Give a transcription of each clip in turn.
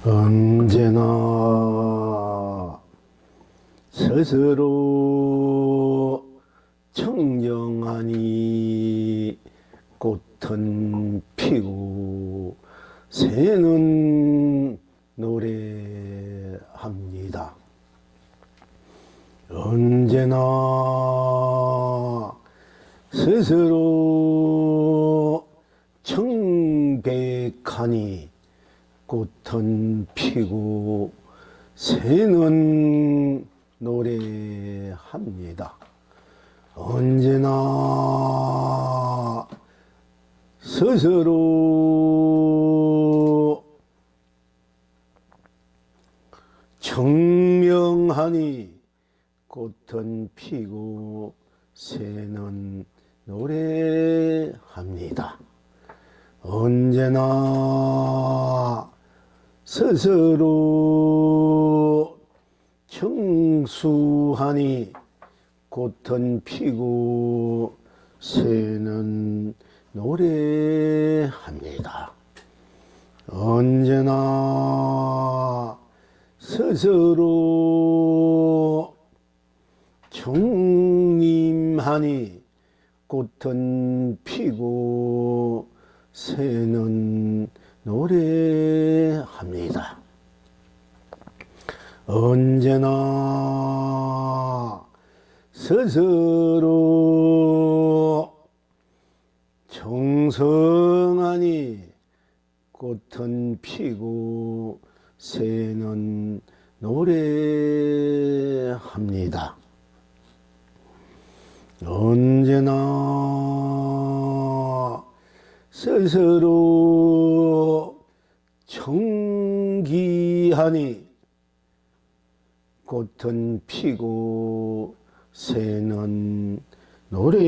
언제나 스스로 청정하니 꽃은 피고 새는 노래합니다. 언제나 스스로 청백하니 꽃은 피고 새는 노래합니다. 언제나 스스로 청명하니 꽃은 피고 새는 노래합니다. 언제나 스스로 청수하니 꽃은 피고 새는 노래합니다. 언제나 스스로 청림하니 꽃은 피고 새는 노래합니다. 언제나 스스로 정성하니 꽃은 피고 새는 노래합니다. 언제나 스스로 청기하니 꽃은 피고 새는 노래합니다.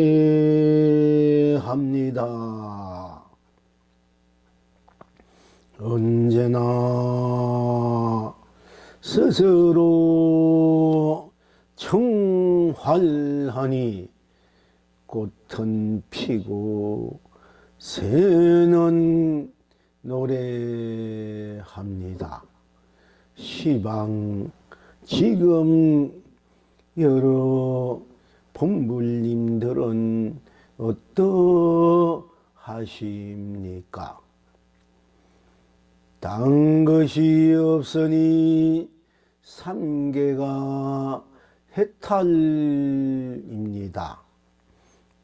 언제나 스스로 청활하니 꽃은 피고 새는 노래합니다. 시방 지금 여러 본불님들은 어떠하십니까? 딴 것이 없으니 삼계가 해탈입니다.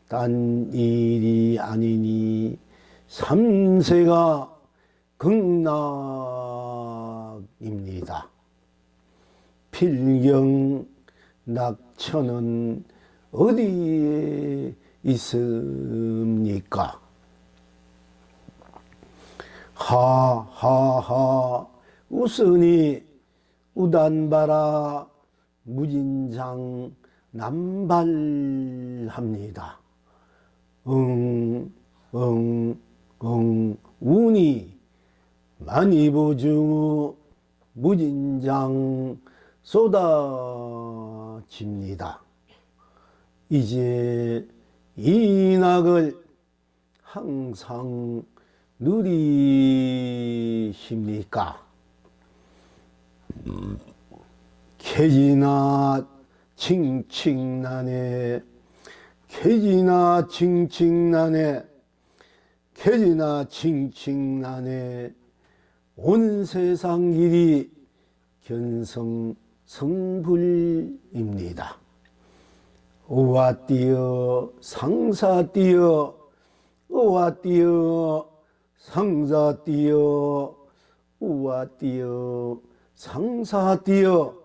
딴 일이 아니니 삼세가 극락입니다. 필경 낙천은 어디에 있습니까? 하하하 웃으니 우단바라 무진장 남발합니다. 운이 많이 보주 무진장 쏟아집니다. 이제 이 낙을 항상 누리십니까? 개지나 칭칭나네 개지나 칭칭나네 개지나 칭칭나네 온 세상 길이 견성 성불입니다. 우와띠어 상사띠어 우와띠어 상사띠어 우와띠어 상사띠어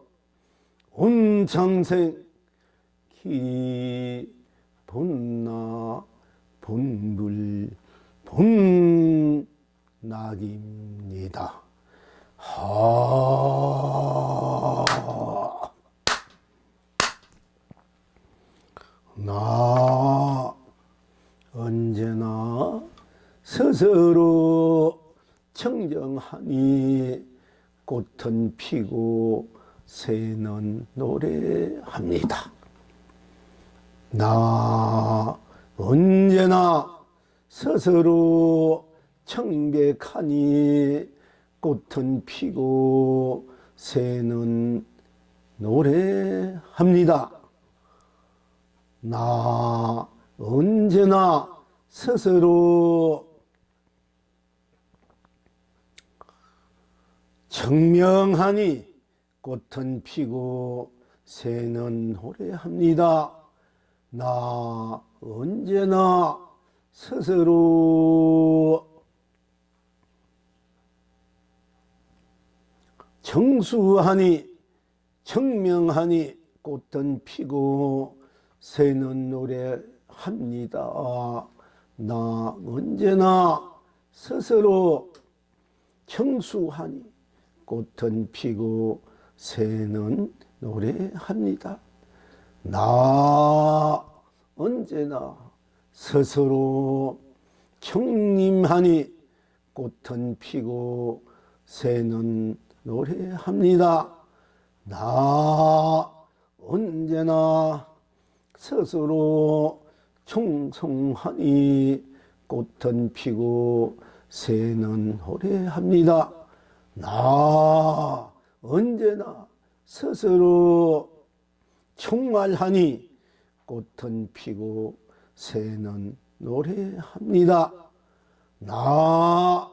온 장생 길이 본나 본불 본낙입니다. 나 언제나 스스로 청정하니 꽃은 피고 새는 노래합니다. 나 언제나 스스로 청백하니 꽃은 피고 새는 노래합니다. 나 언제나 스스로 청명하니 꽃은 피고 새는 노래합니다. 나 언제나 스스로 청수하니 청명하니 꽃은 피고 새는 노래합니다. 나 언제나 스스로 청수하니 꽃은 피고 새는 노래합니다. 나 언제나 스스로 청림하니 꽃은 피고 새는 노래합니다. 나 언제나 스스로 충성하니 꽃은 피고 새는 노래합니다. 나 언제나 스스로 충말하니 꽃은 피고 새는 노래합니다. 나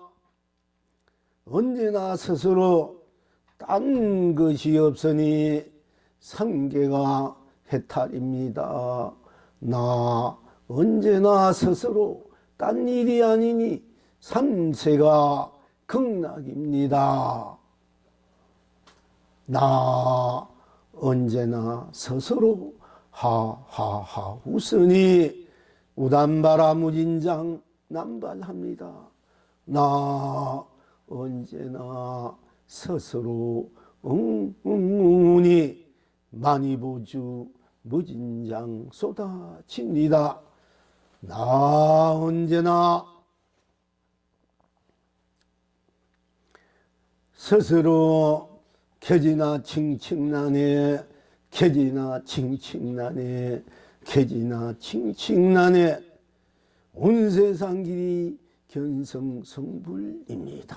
언제나 스스로 딴 것이 없으니 상계가 해탈입니다. 나 언제나 스스로 딴 일이 아니니 삼세가 극락입니다. 나 언제나 스스로 하하하 웃으니 우단바라 무진장 남발합니다. 나 언제나 스스로 웅웅웅이 만이보주 무진장 쏟아집니다. 나 언제나 스스로 켜지나 칭칭나네 켜지나 칭칭나네 켜지나 칭칭나네 온 세상 길이 견성성불입니다.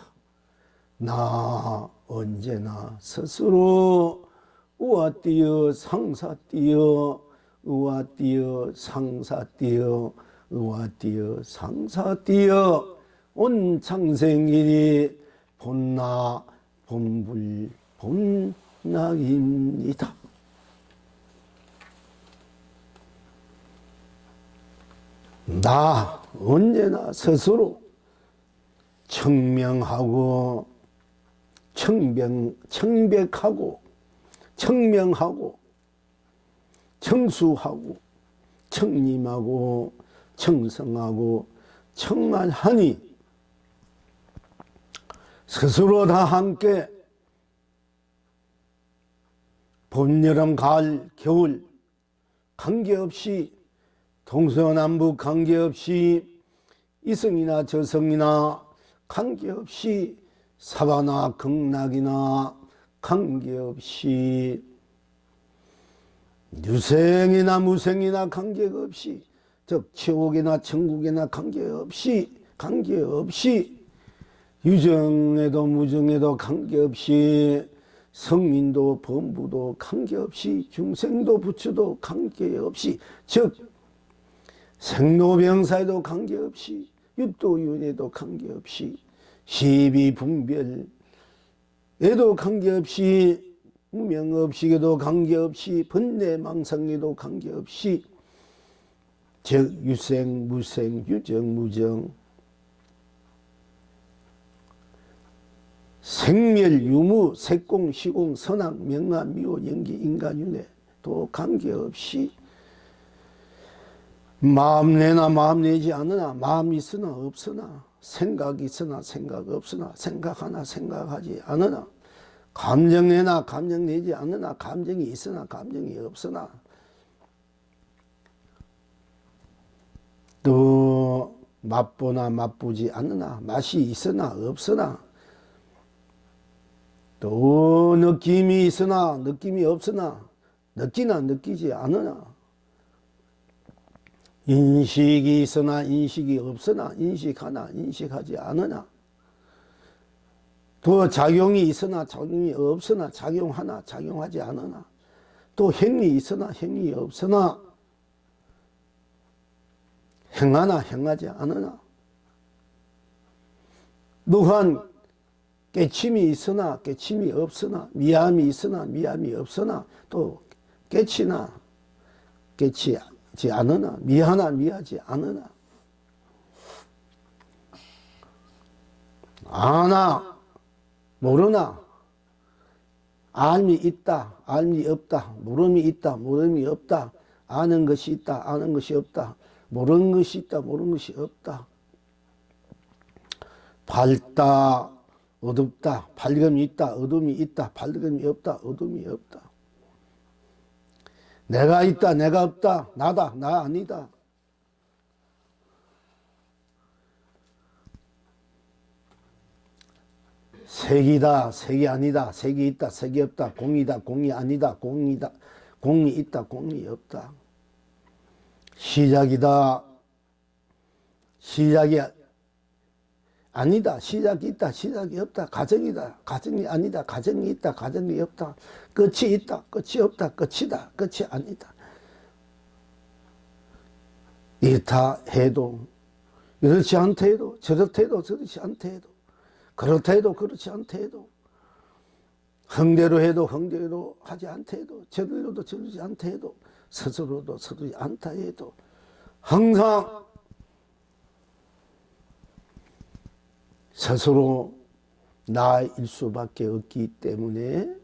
나 언제나 스스로 우아띠어 상사띠어 우아띠어 상사띠어 우아띠어 상사띠어 온 창생일이 본나 본불 본락입니다. 나 언제나 스스로 청명하고 청백하고 청명하고 청수하고 청림하고 청성하고 청만하니 스스로 다 함께 봄, 여름, 가을, 겨울 관계없이 동서남북 관계없이 이성이나 저성이나 관계없이 사바나 극락이나 관계없이 유생이나 무생이나 관계없이 즉 지옥이나 천국이나 관계없이 유정에도 무정에도 관계없이 성인도 범부도 관계없이 중생도 부처도 관계없이 즉 생로병사에도 관계없이 육도윤회도 관계없이 시비분별에도 관계없이 무명업식에도 관계없이 번뇌망상에도 관계없이 즉 유생 무생 유정 무정 생멸 유무 색공 시공 선악 명암 미호 연기 인간윤회도 관계없이 마음 내나 마음 내지 않으나 마음 있으나 없으나 생각 있으나 생각 없으나 생각하나 생각하지 않으나 감정 내나 감정 내지 않으나 감정이 있으나 감정이 없으나 또 맛보나 맛보지 않으나 맛이 있으나 없으나 또 느낌이 있으나 느낌이 없으나 느끼나 느끼지 않으나 인식이 있으나 인식이 없으나 인식하나 인식하지 않으나 또 작용이 있으나 작용이 없으나 작용하나 작용하지 않으나 또 행위 있으나 행위 없으나 행하나 행하지 않으나 무한 깨침이 있으나 깨침이 없으나 미함이 있으나 미함이 없으나 또 깨치나 깨치지 않으나 미하나 미하지 않으나 아나 모르나 알미 있다 알미 없다 모름이 있다 모름이 없다 아는 것이 있다 아는 것이 없다 모르는 것이 있다 모르는 것이 없다 밝다 어둡다 밝음이 있다 어둠이 있다 밝음이 없다 어둠이 없다 내가 있다 내가 없다 나다 나 아니다 색이다 색이 아니다 색이 있다 색이 없다 공이다 공이 아니다 공이다 공이 있다 공이 없다 시작이다 시작이 아니다 시작이 있다 시작이 없다 가정이다 가정이 아니다 가정이 있다 가정이 없다 끝이 있다 끝이 없다 끝이다 끝이 아니다 이렇다 해도 이렇지 않다 해도 저렇다 해도 저렇지 않다 해도 그렇다 해도 그렇지 않다 해도 흥대로 해도 흥대로 하지 않다 해도 저리로도 저러지 않다 해도 스스로도 서두지 않다 해도 항상 스스로 나일 수밖에 없기 때문에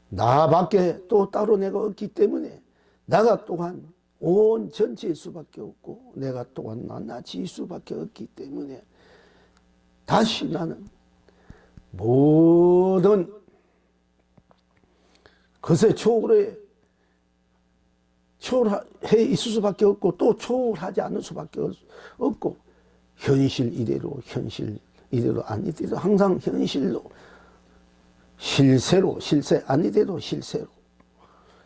나밖에 또 따로 내가 없기 때문에 나가 또한 온 전체일 수밖에 없고 내가 또한 낱낱이일 수밖에 없기 때문에 다시 나는 모든 것에 초월해 있을 수밖에 없고 또 초월하지 않을 수밖에 없고 현실 이대로 현실 이대로 아니대로 항상 현실로 실세로 실세 아니대로 실세로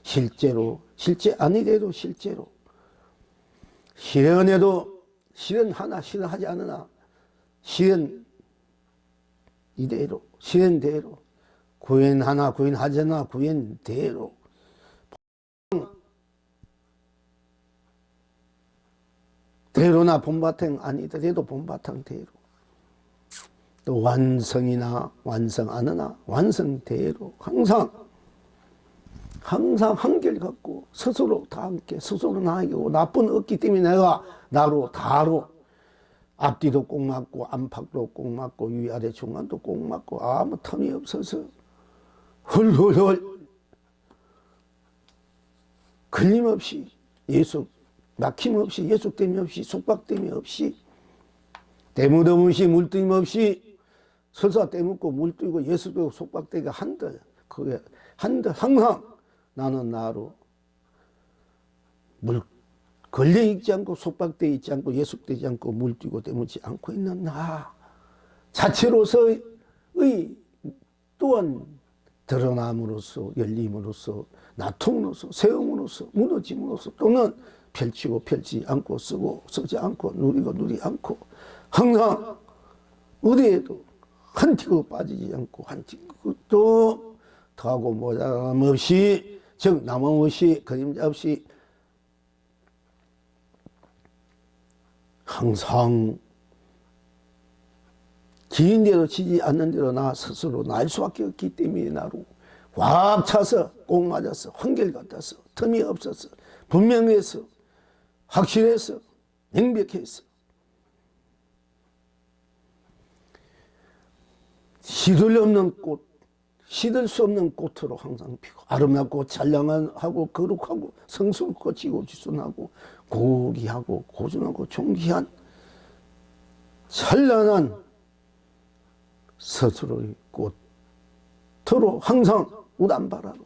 실제로 실제 아니대로 실제로 실현해도 실현하나 실현하지 않으나 실현 이대로 실현대로 구현하나 구현하지 않으나 구현대로 대로나 본바탕 아니더라도 본바탕대로 또 완성이나 완성 않으나 완성대로 항상 한결 갖고 스스로 다 함께 스스로 나이고 나쁜 없기 때문에 내가 나로 다로 앞뒤도 꼭 맞고 안팎도 꼭 맞고 위아래 중간도 꼭 맞고 아무 텀이 없어서 훌훌훌 걸림없이 예수 막힘없이 예속됨이 없이 속박됨이 없이 때묻음 없이 물뜸 없이 설사 때묻고 물뜨고 예수도 속박되게 한들 그게 한들 항상 나는 나로 걸려 있지 않고 속박되어 있지 않고 예속되지 않고 물뛰고 때묻지 않고 있는 나 자체로서의 또한 드러남으로써 열림으로써 나통으로써 세움으로써 무너짐으로써 또는 펼치고 펼치지 않고 쓰고 쓰지 않고 누리고 누리지 않고 항상 어디에도 한 티도 빠지지 않고 한 티도 더하고 모자람 없이 즉 남음 없이 그림자 없이 항상 긴 대로 치지 않는 대로 나 스스로 날 수밖에 없기 때문에 나로 꽉 차서 꼭 맞아서 한결같아서 틈이 없어서 분명해서 확실해서 명백해서 시들 없는 꽃 시들 수 없는 꽃으로 항상 피고 아름답고 찬란하고 거룩하고 성스럽고 지고지순하고 고귀하고 고준하고 존귀한 찬란한 스스로의 꽃으로 항상 우단바라로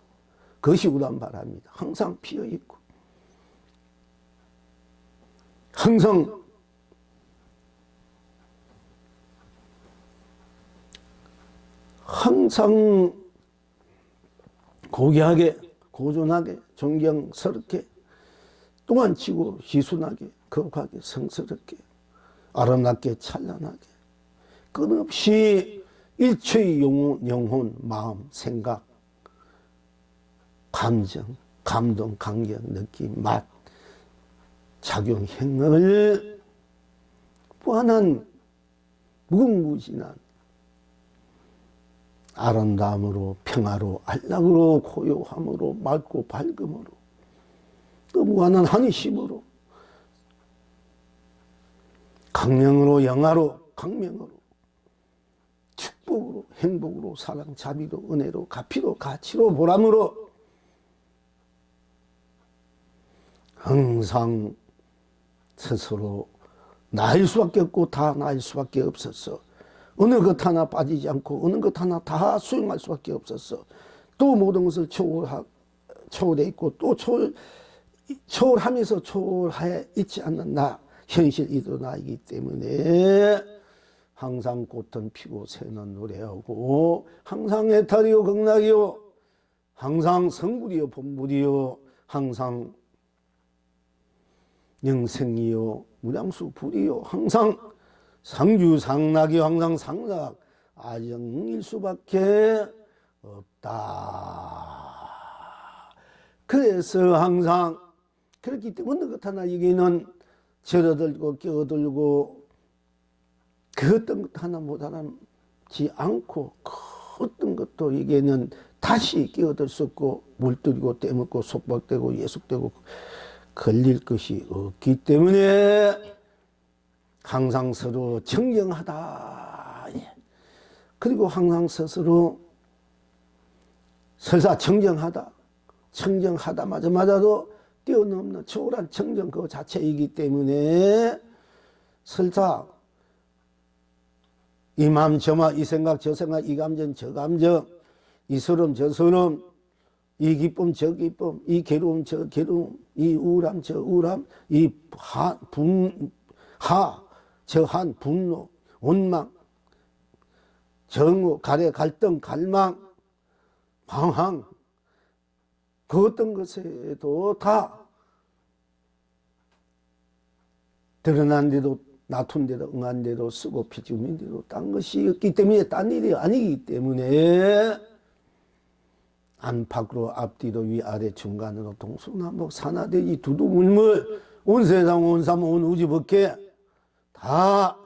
그것이 우단바라입니다. 항상 피어있고 항상 고귀하게 고존하게 존경스럽게 또한 지고 지순하게 거룩하게 성스럽게 아름답게 찬란하게 끊임없이 일체의 영혼, 마음, 생각, 감정, 감동, 감격, 느낌, 맛, 작용, 행을 무한한 무궁무진한 아름다움으로, 평화로, 안락으로, 고요함으로, 맑고 밝음으로, 또 무한한 한의심으로, 강명으로, 영화로, 강명으로, 축복으로, 행복으로, 사랑, 자비로, 은혜로, 가피로, 가치로, 보람으로 항상 스스로 나일 수밖에 없고 다 나일 수밖에 없었어. 어느 것 하나 빠지지 않고 어느 것 하나 다 수용할 수밖에 없었어. 또 모든 것을 초월해 있고 또 초월하면서 초월해 있지 않는 나, 현실 이도 나이기 때문에 항상 꽃은 피고 새는 노래하고 항상 해탈이요 극락이요 항상 성불이요 본불이요 항상 영생이요 무량수 불이요 항상 상주상락이요 항상 상락 아정일 수밖에 없다. 그래서 항상 그렇기 때문에 어느 것 하나 여기는 절어들고 끼어들고 그 어떤 것 하나 못하지 않고 그 어떤 것도 이게는 다시 끼어들 수 없고 물들이고 떼먹고 속박되고 예속되고 걸릴 것이 없기 때문에 항상 서로 청정하다. 그리고 항상 스스로 설사 청정하다. 청정하다마저도 뛰어넘는 초월한 청정 그 자체이기 때문에 설사 이 마음 저 마음 이 생각 저 생각 이 감정 저 감정 이 서름 저 서름 이 기쁨 저 기쁨 이 괴로움 저 괴로움 이 우울함 저 우울함 이 저한 분노 원망 정오 가래 갈등 갈망 방황 그 어떤 것에도 다 드러난 데도 나툰 데도 응한 데도 쓰고 피죽민 데도 딴 것이 없기 때문에 딴 일이 아니기 때문에 안팎으로 앞뒤로 위아래 중간으로 동서남북 산하대지 두두물물 온 세상 온 삶 온 우주 밖에 다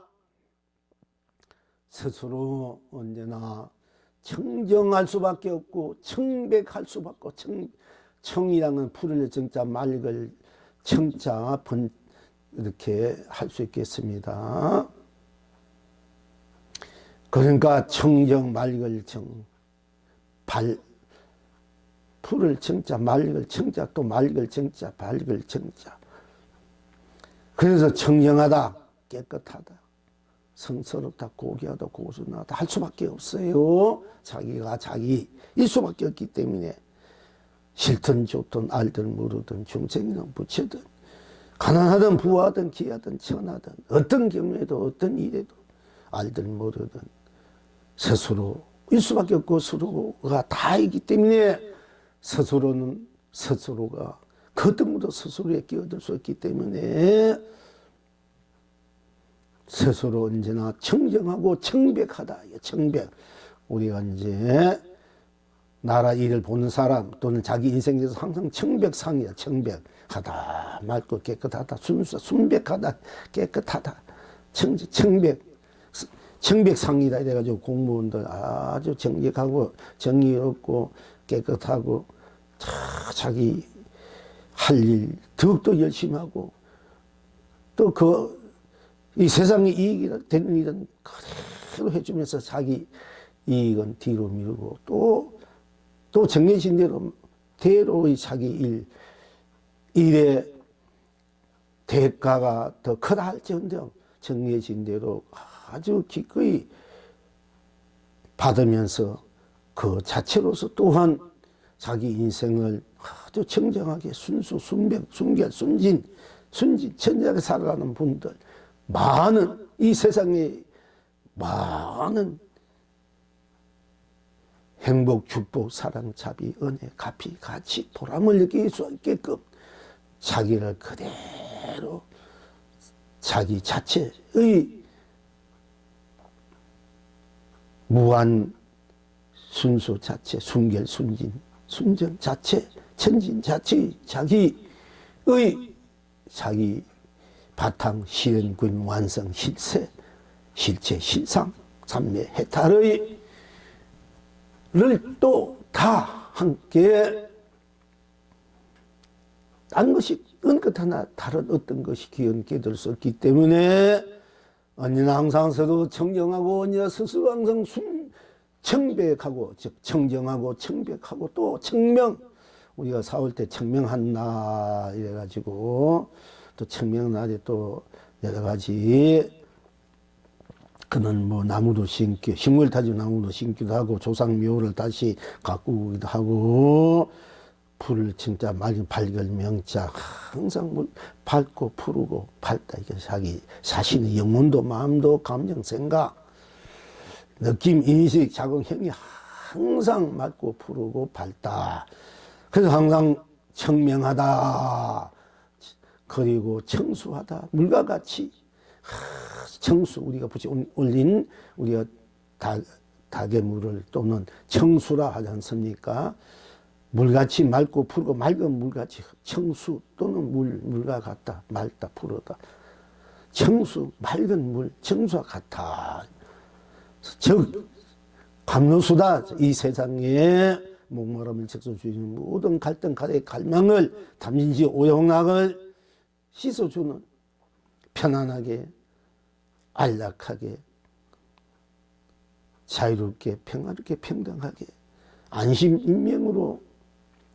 스스로 언제나 청정할 수밖에 없고 청백할 수밖에 없고 청이라는 풀을 정자 맑을 청자 번 이렇게 할 수 있겠습니다. 그러니까 청정 맑을 청 풀을 청자 맑을 청자 또 맑을 청자 밝을 청자 그래서 청정하다 깨끗하다 성스럽다 고귀하다 고순하다 할 수밖에 없어요. 자기가 자기일 수밖에 없기 때문에 싫든 좋든 알든 모르든 중생이든 부처든 가난하든 부하든 귀하든 천하든 어떤 경우에도 어떤 일에도 알든 모르든 스스로일 수밖에 없고 스스로가 다이기 때문에 스스로는 스스로가 그 어떤 것도 스스로에 끼어들 수 있기 때문에 스스로 언제나 청정하고 청백하다. 청백. 우리가 이제 나라 일을 보는 사람 또는 자기 인생에서 항상 청백상이야. 청백하다. 맑고 깨끗하다. 순백하다. 깨끗하다. 청백상이다. 이래가지고 공무원들 아주 정직하고 정의롭고 깨끗하고 자기 할 일 더욱더 열심히 하고 또 이 세상에 이익이 되는 일은 그대로 해주면서 자기 이익은 뒤로 밀고 또 정해진 대로 자기 일의 대가가 더 크다 할지언정 정해진 대로 아주 기꺼이 받으면서 그 자체로서 또한 자기 인생을 아주 청정하게 순수, 순백, 순결, 순진, 천지하게 살아가는 분들 많은 이 세상에 많은 행복, 축복, 사랑, 자비, 은혜, 가피, 가치, 보람을 느낄 수 있게끔 자기를 그대로 자기 자체의 무한 순수 자체, 순결 순진, 순정 자체, 천진 자체, 자기 바탕 실현 완성 실세, 실체 실상, 삼매 해탈의 또 다 함께 딴 것이 은끝 하나 다른 어떤 것이 기원 깨달을 수 없기 때문에 언니나 항상 서로 청정하고 언니나 스스로 항상 청백하고 즉 청정하고 청백하고 또 청명, 우리가 4월 때 청명한 날 이래가지고 또 청명날에 또 여러 가지 그는 뭐 나무도 심기, 식물 타지 나무도 심기도 하고 조상묘를 다시 가꾸기도 하고 불을 진짜 밝을 명자 항상 밝고 푸르고 밝다. 이게 자기 자신의 영혼도 마음도 감정 생각 느낌 인식 작용형이 항상 맑고 푸르고 밝다. 그래서 항상 청명하다. 그리고 청수하다. 물과 같이 청수, 우리가 붙여 올린 우리가 닭의 물을 또는 청수라 하지 않습니까? 물같이 맑고 푸르고 맑은 물같이 청수 또는 물과 같다. 맑다 푸르다. 청수, 맑은 물, 청수와 같아. 즉 감로수다. 이 세상에 목마름을 적셔주는 모든 갈등 가래 갈망을 담진지 오용락을 씻어주는 편안하게 안락하게 자유롭게 평화롭게 평등하게 안심 인명으로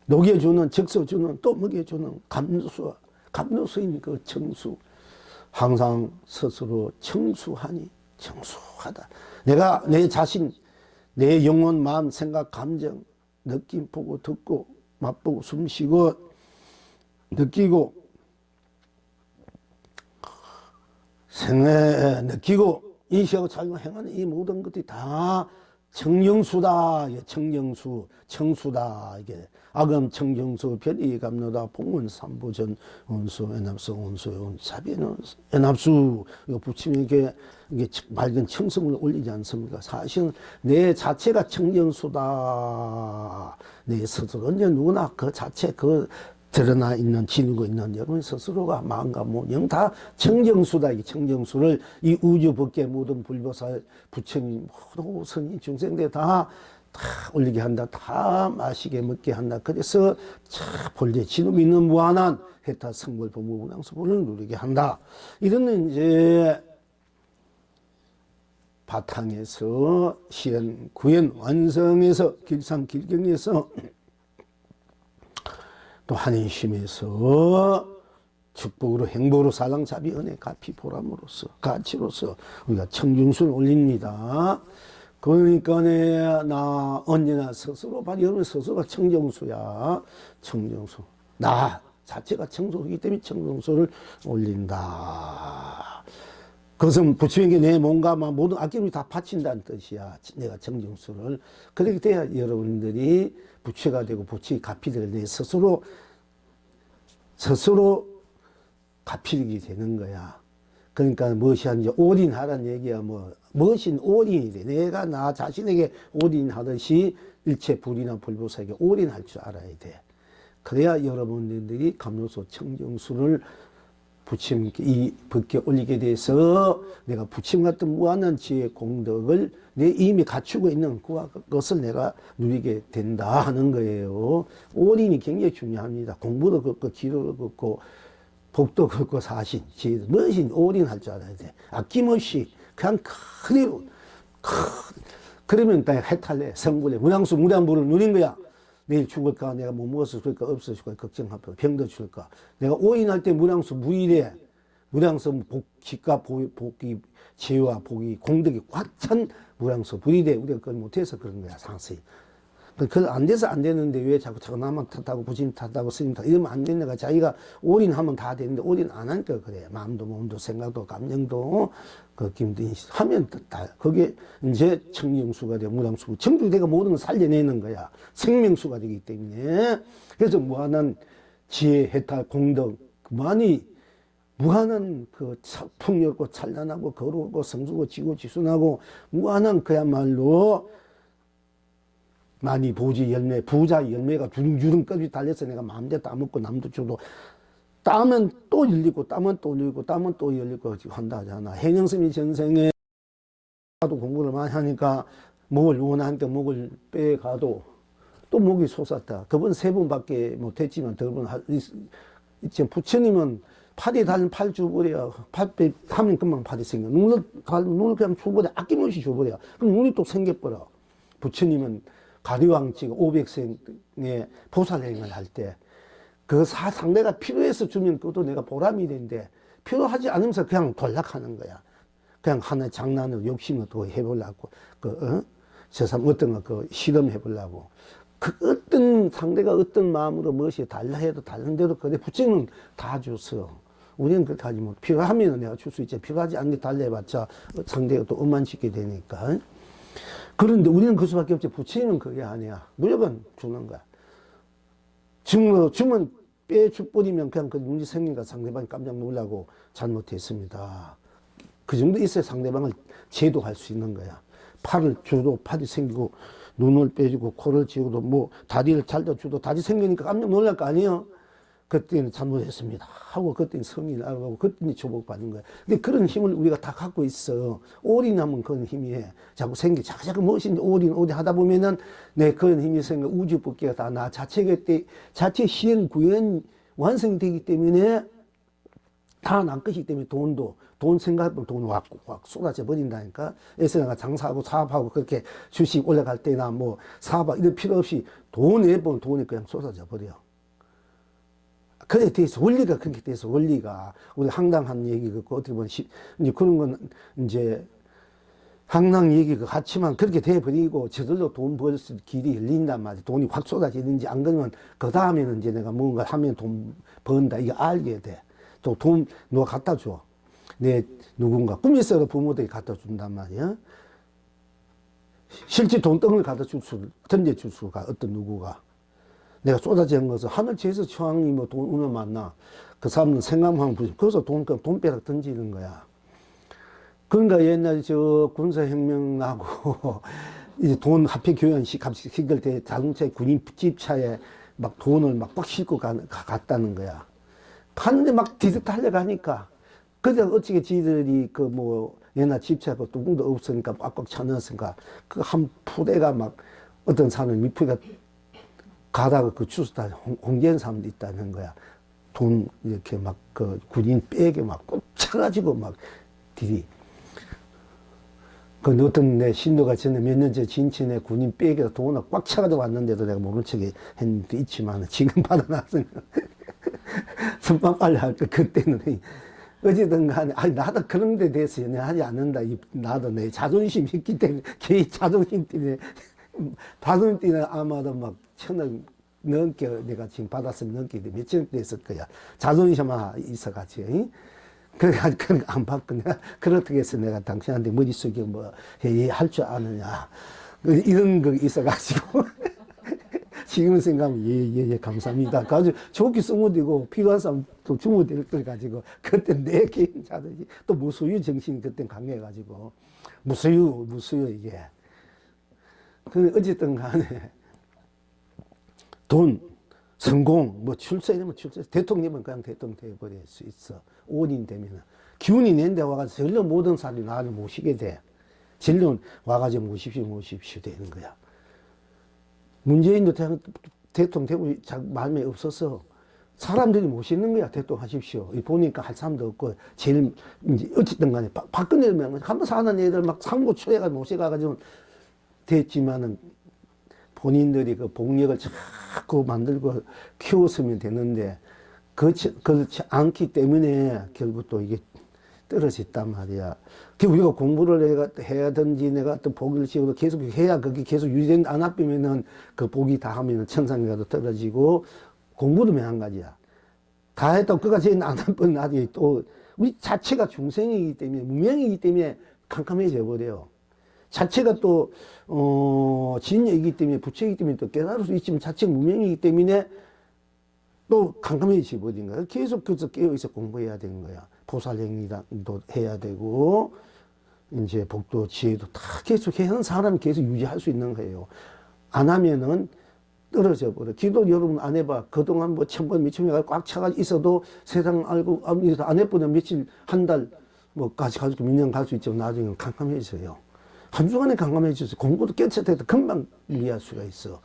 녹여주는 적셔주는 또 먹여주는 감로수인 그 청수, 항상 스스로 청수하니 청수하다. 내가 내 자신 내 영혼 마음 생각 감정 느낌 보고 듣고 맛보고 숨쉬고 느끼고 생애 느끼고 인식하고 자기가 행하는 이 모든 것들이 다 청정수다. 청정수, 청수다. 이게 악음 청정수, 별이 감로다. 봉은 삼보전 원수, 연합수, 원수, 사비는 연합수. 이거 붙이면 이게 맑은 청성을 올리지 않습니까? 사실은 내 자체가 청정수다. 내 스스로 언제 누구나 그 자체 드러나 있는 지니고 있는 여러분 스스로가 마음과 몸, 영 다 청정수다. 이 청정수를 이 우주 법계 모든 불보살 부처님 모든 선인 중생들 다 올리게 한다. 다 마시게 먹게 한다. 그래서 본래 지름 있는 무한한 해타 성불 법무분양수불을 누리게 한다. 이런 이제 바탕에서 시현 구현 완성에서 길상 길경에서 또 한인심에서 축복으로 행복으로 살랑잡이 은혜 가피 보람으로서 가치로서 우리가 청중수를 올립니다. 그러니까 나 언제나 스스로 바로 여러분 스스로가 청정수야. 청정수 나 자체가 청정수이기 때문에 청정수를 올린다. 그것은 부처에게 내 몸과 모든 악기를 다 바친다는 뜻이야. 내가 청정수를. 그렇게 돼야 여러분들이 부처가 되고 부처의 가피를 내 스스로 가피르게 되는 거야. 그러니까 무엇이 하는지 올인하라는 얘기야. 무엇인 올인이 돼. 내가 나 자신에게 올인하듯이 일체 불이나 불보살에게 올인할 줄 알아야 돼. 그래야 여러분들이 감로소 청정수를 부처님께 이 법께 올리게 돼서 내가 부처님 같은 무한한 지혜 공덕을 내 이미 갖추고 있는 그것을 내가 누리게 된다 하는 거예요. 올인이 굉장히 중요합니다. 공부도 걷고 기도도 걷고 복도 걷고 사신, 지혜도 무엇이 올인할 줄 알아야 돼. 아낌없이 그냥 그대로 그러면 다 해탈래 성불해 무량수 무량부를 누린 거야. 내일 죽을까? 내가 뭐 먹어서 죽을까? 없어서 죽을까? 걱정하고 병도 죽을까? 내가 오인할 때 무량수 무일해. 무량수 기가 복이 재와 복이 공덕이 꽉 찬 무량수 무일해. 우리가 그걸 못해서 그런 거야 상세히. 그걸 안 돼서 안 되는데 왜 자꾸 나만 탓하고 부처님 탓하고 스님 탓 이러면 안 된다가 자기가 올인하면 다 되는데 올인 안 하니까 그래. 마음도 몸도 생각도 감정도 그 김도 하면 다 그게 이제 청정수가 되고 무량수 청정이 내가 모든 걸 살려내는 거야. 생명수가 되기 때문에 그래서 무한한 지혜 해탈 공덕 많이 무한한 그 풍요롭고 찬란하고 거룩하고 성수고 지고 지순하고 무한한 그야말로 많이 보지 열매, 부자 열매가 주릉주릉 끝이 달려서 내가 마음대로 따먹고 남도 주고 따면 또 열리고 따면 또 열리고 따면 또 열리고 한다 하잖아. 해영스님이 전생에 도 공부를 많이 하니까 목을 원하니까 목을 빼가도 또 목이 솟았다. 그분 세 번밖에 못했지만 더분 지금 부처님은 팔이 달린 팔 줘버려. 팔 하면 금방 팔이 생겨. 눈을 그냥 줘버려. 아낌없이 줘버려. 그럼 눈이 또 생겨버려. 부처님은 가리왕직 500생의 보살행을 할 때 그 상대가 필요해서 주면 그것도 내가 보람이 되는데 필요하지 않으면서 그냥 돌락하는 거야. 그냥 하나의 장난으로 욕심을 더 해보려고 저 사람 어떤 거 실험해보려고 그 어떤 상대가 어떤 마음으로 무엇이 달라 해도 다른 대로 그래 부처님은 다 줬어. 우리는 그렇게 하지 못. 필요하면 내가 줄 수 있지. 필요하지 않게 달라 해봤자 상대가 또 엄만짓게 되니까. 그런데 우리는 그 수밖에 없지. 부처님은 그게 아니야. 무조건 주는 거야. 주면 빼줘버리면 그냥 그 문제 생긴가 상대방이 깜짝 놀라고 잘못했습니다. 그 정도 있어야 상대방을 제도할 수 있는 거야. 팔을 줘도 팔이 생기고 눈을 빼주고 코를 지우도 뭐 다리를 잘라줘도 다리 생기니까 깜짝 놀랄 거 아니에요. 그때는 잘못했습니다 하고 그때는 성이 나가고 그때는 조복받는 거야. 근데 그런 힘을 우리가 다 갖고 있어. 올인하면 그런 힘이 해. 자꾸 자꾸 무엇인지 올인 하다 보면은 내 그런 힘이 생겨 우주 법계가 다 나 자체 시행 구현 완성이 되기 때문에 다 난 것이기 때문에 돈 생각하면 돈 확 쏟아져 버린다니까. 그래서 내가 장사하고 사업하고 그렇게 주식 올라갈 때나 뭐 사업 이런 필요 없이 돈 내보면 돈이 그냥 쏟아져 버려. 그에 대해서 원리가 그렇게 돼서 원리가 우리 황당한 얘기가 어떻게 보면 이제 그런 건 이제 황당 얘기가 같지만 그렇게 돼버리고 저절로 돈 벌 수 길이 열린단 말이야. 돈이 확 쏟아지는지 안 그러면 그 다음에는 이제 내가 뭔가 하면 돈 번다 이거 알게 돼. 또 돈 누가 갖다 줘. 내 누군가 꿈이 있어도 부모들이 갖다 준단 말이야. 실제 돈덩을 갖다 던져줄 수가 어떤 누구가. 내가 쏟아지는 것은 하늘지에서 처왕이 뭐 돈 운을 만나. 그 사람은 생각만 부르지. 그래서 돈벼락 던지는 거야. 그러니까 옛날에 저 군사혁명 나고, 이제 돈 합해 교환식 시킬 때 자동차 군인 집차에 막 돈을 막 싣고 갔다는 거야. 갔는데 막 뒤로 달려가니까. 그래서 어찌게 지들이 그 뭐 옛날 집차가 뚜껑도 없으니까 꽉꽉 차넣었으니까 그 한 푸대가 막 어떤 사람은 미푸대가 가다가 그 주스다 홍제한 사람도 있다는 거야. 돈 이렇게 막 그 군인 백에 막 꼭 차가지고 막 들이. 그 어떤 내 신도가 전에 몇 년째 진친에 군인 백에 돈을 꽉 차가지고 왔는데도 내가 모른 척 했는데 있지만 지금 받아놨으면 선빵 빨리 할 때 그때는 어찌든 간에 아니 나도 그런 데 대해서 연애하지 않는다. 나도 내 자존심이 있기 때문에 개인 자존심 때문에 자존심 때문에 아마도 막 1,000원 넘게 내가 지금 받았으면 넘게 몇천 됐을 거야. 자존심만 있어가지고. 그래가지고 안 받고 내가 그렇게 해서 내가 당신한테 머릿속에 뭐 할 줄 아느냐 이런 거 있어가지고 지금 생각하면 예 감사합니다. 가지고 좋게 쓰면 되고 필요한 사람 또 주면 될 걸 가지고 그때 내 개인 자존심 또 무소유 정신이 그때 강해가지고 무소유 이게 그 어쨌든 간에 돈, 성공, 뭐 출세 이러면 출세, 대통령이면 그냥 대통령 되어버릴 수 있어. 올인되면. 기운이 낸데 와가지고 전혀 모든 사람이 나를 모시게 돼. 전혀 와가지고 모십시오 되는 거야. 문재인도 대통령 되고 마음에 없어서 사람들이 모시는 거야. 대통령 하십시오. 보니까 할 사람도 없고, 제일, 이제, 어쨌든 간에, 박근혜를 한번 사는 애들 막 상고 초해가지고 모셔가지고 됐지만은, 본인들이 그 복력을 자꾸 만들고 키웠으면 되는데, 그렇지 않기 때문에 결국 또 이게 떨어졌단 말이야. 우리가 공부를 해야 든지 내가 또 복을 지어도 계속 해야 그게 계속 유지된 안 하면은 그 복이 다 하면은 천상에 가도 떨어지고 공부도 마찬가지야. 다 했다고 그까지 안 하면 나중에 또 우리 자체가 중생이기 때문에 무명이기 때문에 캄캄해져 버려요. 자체가 또 진여이기 때문에 부처이기 때문에 또 깨달을 수 있지만 자체가 무명이기 때문에 또 캄캄해져 버린 거야. 계속 그래서 깨어있어 공부해야 되는 거야. 보살행위도 해야 되고, 이제 복도, 지혜도 다 계속 하는 사람이 계속 유지할 수 있는 거예요. 안 하면은 떨어져 버려. 기도 여러분 안 해봐. 그동안 뭐 1000번, 2000번 꽉 차가 있어도 세상 알고, 안 해보면 며칠, 한 달, 뭐까지 가지고 몇 년 갈 수 있지만 나중에는 캄캄해져요. 한 주간에 캄캄해져서 공부도 깨끗해도 금방 이해할 수가 있어.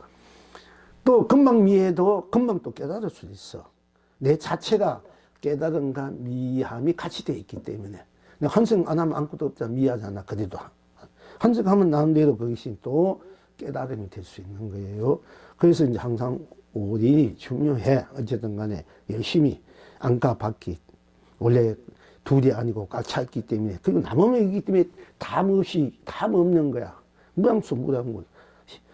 또 금방 미해도 금방 또 깨달을 수 있어. 내 자체가 깨달음과 미함이 같이 돼 있기 때문에. 한생 안 하면 아무것도 없잖아. 미하잖아. 그래도 한생 하면 나름대로 그것이 또 깨달음이 될 수 있는 거예요. 그래서 이제 항상 올인이 중요해. 어쨌든 간에 열심히 안과 받기. 원래 둘이 아니고 꽉 차 있기 때문에. 그리고 남음이기 때문에 담 없는 거야. 무량물.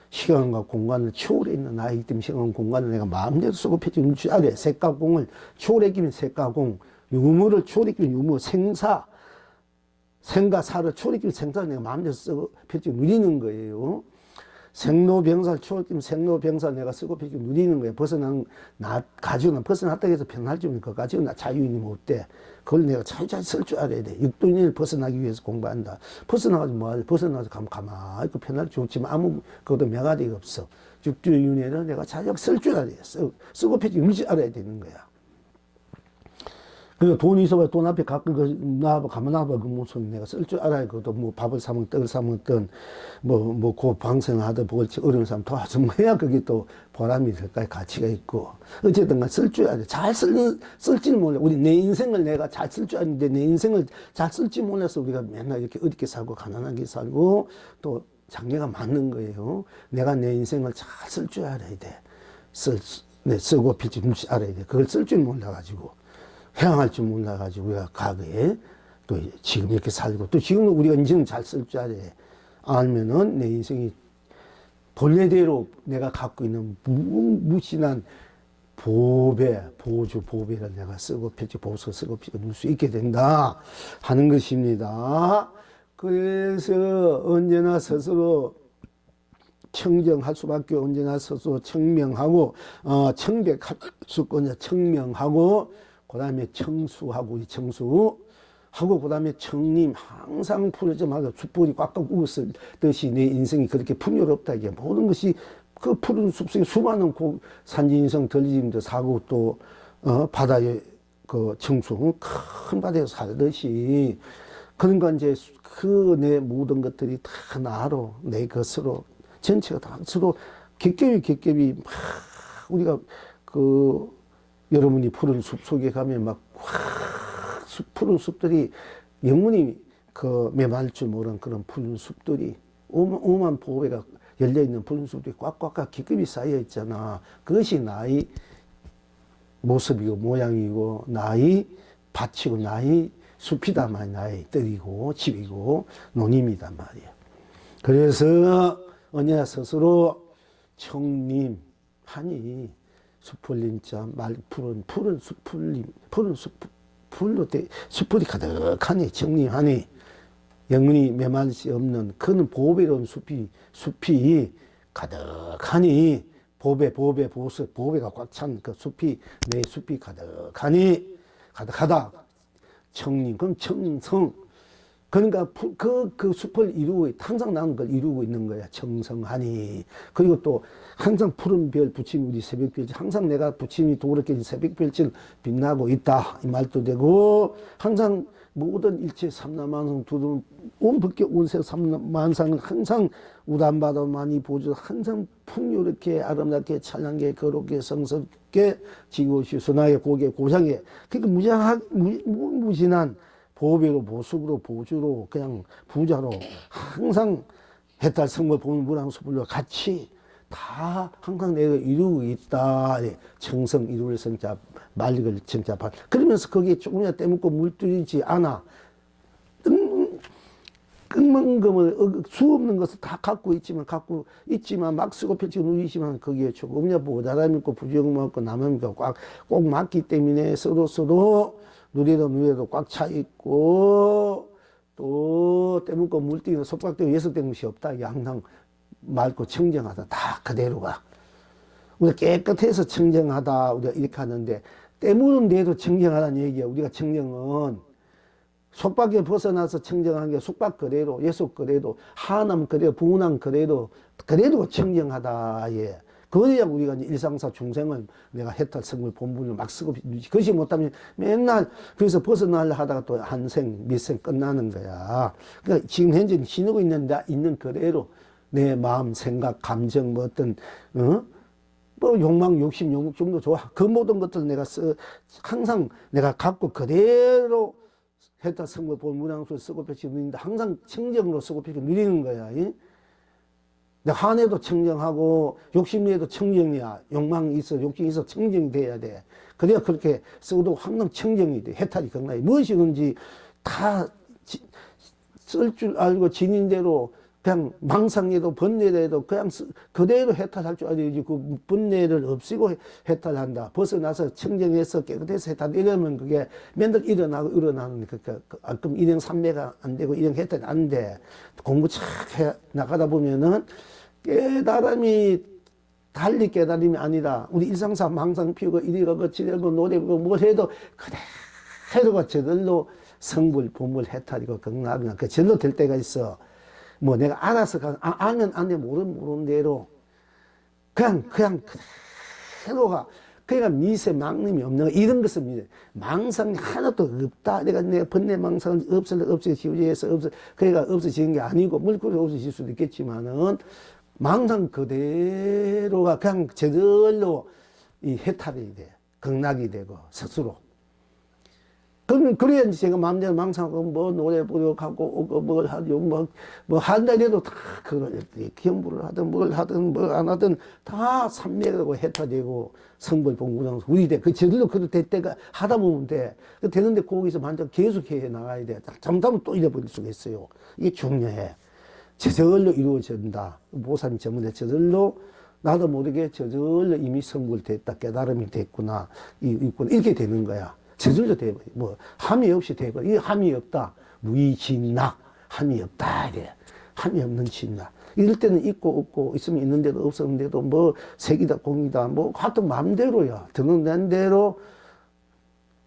시간과 공간을 초월해 있는 나이기 때문에 시간과 공간을 내가 마음대로 쓰고 펼치는 줄 알아요. 색가공을 초월했기면 색가공, 유무를 초월했기면 유무, 생가사를 초월했기면 생사를 내가 마음대로 쓰고 펼치고 누리는 거예요. 생로병사를 초월했기면 생로병사를 내가 쓰고 펼치고 누리는 거예요. 가지고 벗어났다 해서 편할 줄 그 가지고 나 자유인이 못 돼. 그걸 내가 차유차유 쓸 줄 알아야 돼. 육도인을 벗어나기 위해서 공부한다. 벗어나가지고 뭐하지? 벗어나서 가만히 있고 편할 줄 좋지만 아무 그것도 매가리가 없어. 육도인을 내가 차유차유 쓸 줄 알아야 돼. 쓰고 펴지 물지 알아야 되는 거야. 그리고 돈이 있어봐야 돈 앞에 가끔 가만 놔봐. 그 모습 내가 쓸 줄 알아야. 그것도 뭐 밥을 사먹든 떡을 사먹든 그 방생하든 벌치 어려운 사람 도와주면 해야 그게 또 보람이 될까 가치가 있고. 어쨌든 쓸 줄 알아야 돼. 잘 쓸지는 몰라. 우리 내 인생을 내가 잘 쓸 줄 아는데 내 인생을 잘 쓸지 몰라서 우리가 맨날 이렇게 어렵게 살고 가난하게 살고 또 장애가 많은 거예요. 내가 내 인생을 잘 쓸 줄 알아야 돼. 쓰고 필지 물지 알아야 돼. 그걸 쓸 줄 몰라가지고. 해양할 줄 몰라가지고 우리가 과거에 또 지금 이렇게 살고 또 지금도 우리가 인생을 잘 쓸 줄 알아야 알면은 내 인생이 본래대로 내가 갖고 있는 무진한 보배를 내가 쓰고 펼치 보석 쓰고 펼치 누릴 수 있게 된다 하는 것입니다. 그래서 언제나 스스로 청정할 수밖에 언제나 스스로 청명하고 청백할 수 있고 청명하고 그 다음에 청수하고 청수하고 그 다음에 청림 항상 풀어져 말고 숯불이 꽉꽉 웃을 듯이 내 인생이 그렇게 풍요롭다. 이게 모든 것이 그 푸른 숲속에 수많은 산지인성 들짐도 사고 또 바다의 그 청수 큰 바다에서 살듯이 그러니까 이제 그 내 모든 것들이 다 나로 내 것으로 전체가 다 서로 겹겹이 막 우리가 여러분이 푸른 숲 속에 가면 막 푸른 숲들이 영문이 메말 줄 모르는 그런 푸른 숲들이 오만 보배가 열려있는 푸른 숲들이 꽉꽉 기급이 쌓여 있잖아. 그것이 나의 모습이고 모양이고 나의 밭이고 나의 숲이다 말이야. 나의 뜰이고 집이고 논임이단 말이야. 그래서 언제나 스스로 청림하니 수풀림자 푸른 숲풀로 숲풀이 가득하니 청림하니 영문이 메말 수 없는 그는 보배로운 숲이 가득하니 보배가 꽉 찬 그 숲이 내 숲이 가득하다 청림 그럼 청성 그러니까 그 숲을 항상 나는 걸 이루고 있는 거야. 청성하니. 그리고 또 항상 푸른 별 부침이 우리 새벽별치 항상 내가 부침이 도그렇게 새벽별치를 빛나고 있다. 이 말도 되고 항상 모든 일체 삼라만상 두루 온 법계 온세 삼만상은 항상 우담바다 많이 보죠. 항상 풍요롭게 아름답게 찬란하게 거룩게 성스럽게 지고시 순하게 고개 고상해. 그러니까 무진한 보배로 보석으로 보주로 그냥 부자로 항상 해탈 성물 보는 무랑수불로 같이 다 항상 내가 이루고 있다. 정성 이룰 성자 말릭을 정자 발 그러면서 거기에 조금이나 떼먹고 물들이지 않아. 끈멍금을 수 없는 것을 다 갖고 있지만 막 쓰고 펼치고 누리지만 거기에 조금이나 모자람 있고 부정만 있고 남음 있고 꼭 맞기 때문에 서로 누리도 꽉 차 있고 또 떼먹고 물뛰기는 속박되고 예속된 것이 없다. 이게 항상 맑고 청정하다. 다 그대로가. 우리가 깨끗해서 청정하다 우리가 이렇게 하는데 때 묻은 데도 청정하다는 얘기야. 우리가 청정은 속박에 벗어나서 청정한 게 속박거래도, 예속거래도, 하남거래, 부남거래도, 그래도 청정하다. 예. 그래야 우리가 이제 일상사 중생을 내가 해탈 성불 본분을 막 쓰고, 그것이 못하면 맨날 그래서 벗어나려 하다가 또 한생, 밑생 끝나는 거야. 그러니까 지금 현재 지니고 있는 그대로 내 마음, 생각, 감정, 뭐 어떤, 뭐 욕망, 욕심, 욕심도 좋아. 그 모든 것들을 내가 항상 내가 갖고 그대로 해탈 성불 본문양수를 쓰고 펼치고 누린다. 항상 청정으로 쓰고 펼치고 누리는 거야. 예? 한해도 청정하고 욕심에도 청정이야. 욕망이 있어, 욕심이 있어 청정이 돼야 돼. 그래야 그렇게 써도 항상 청정이 돼. 해탈이 경나이 무엇이든지 다 쓸 줄 알고 지닌대로 그냥 망상에도 번뇌에도 그냥 그대로 해탈할 줄 알아야지. 그 번뇌를 없애고 해탈한다. 벗어나서 청정해서 깨끗해서 해탈. 이러면 그게 맨날 일어나는 그럼 일행 삼매가 안 되고 일행 해탈이 안 돼. 공부 착 해 나가다 보면은 깨달음이 달리 깨달음이 아니라 우리 일상사 망상 피우고 이리가고 지내고 노래고 뭘 해도 그대로가 저절로 성불 본불 해탈이고 극락이나 그 절로 될 때가 있어. 뭐 내가 알아서 알면 안 돼. 모르는 대로 그냥 그대로가 그러니까 미세 망님이 없는 거 이런 것을 믿어. 망상이 하나도 없다. 내가 번뇌 망상은 없어지지해서 그러니까 없어지는 게 아니고 물고기 없어질 수도 있겠지만은 망상 그대로가 그냥 저절로 이 해탈이 돼. 극락이 되고 스스로. 그래야지 제가 마음대로 망상하고 뭐 노래 부르고 뭘 하죠 뭐 한다 해도 다 그걸 기험부를 하든 뭘 하든 뭐 안 하든 다 삼매하고 해탈되고 성불 본구장에서 우리 돼. 그 저절로 그럴 때가 하다 보면 돼. 되는데 거기서 완전 계속 해 나가야 돼. 잘못하면 또 잃어버릴 수가 있어요. 이게 중요해. 저절로 이루어진다. 보살이 전문에 저절로 나도 모르게 저절로 이미 성불됐다. 깨달음이 됐구나. 이렇게 되는 거야. 저절로 돼버려. 뭐, 함이 없이 돼버려. 이 함이 없다. 무의진락. 함이 없다. 이래. 함이 없는 진락. 이럴 때는 있고 없고, 있으면 있는데도 없었는데도 뭐, 색이다, 공이다, 뭐, 하여튼 마음대로야. 드는 대로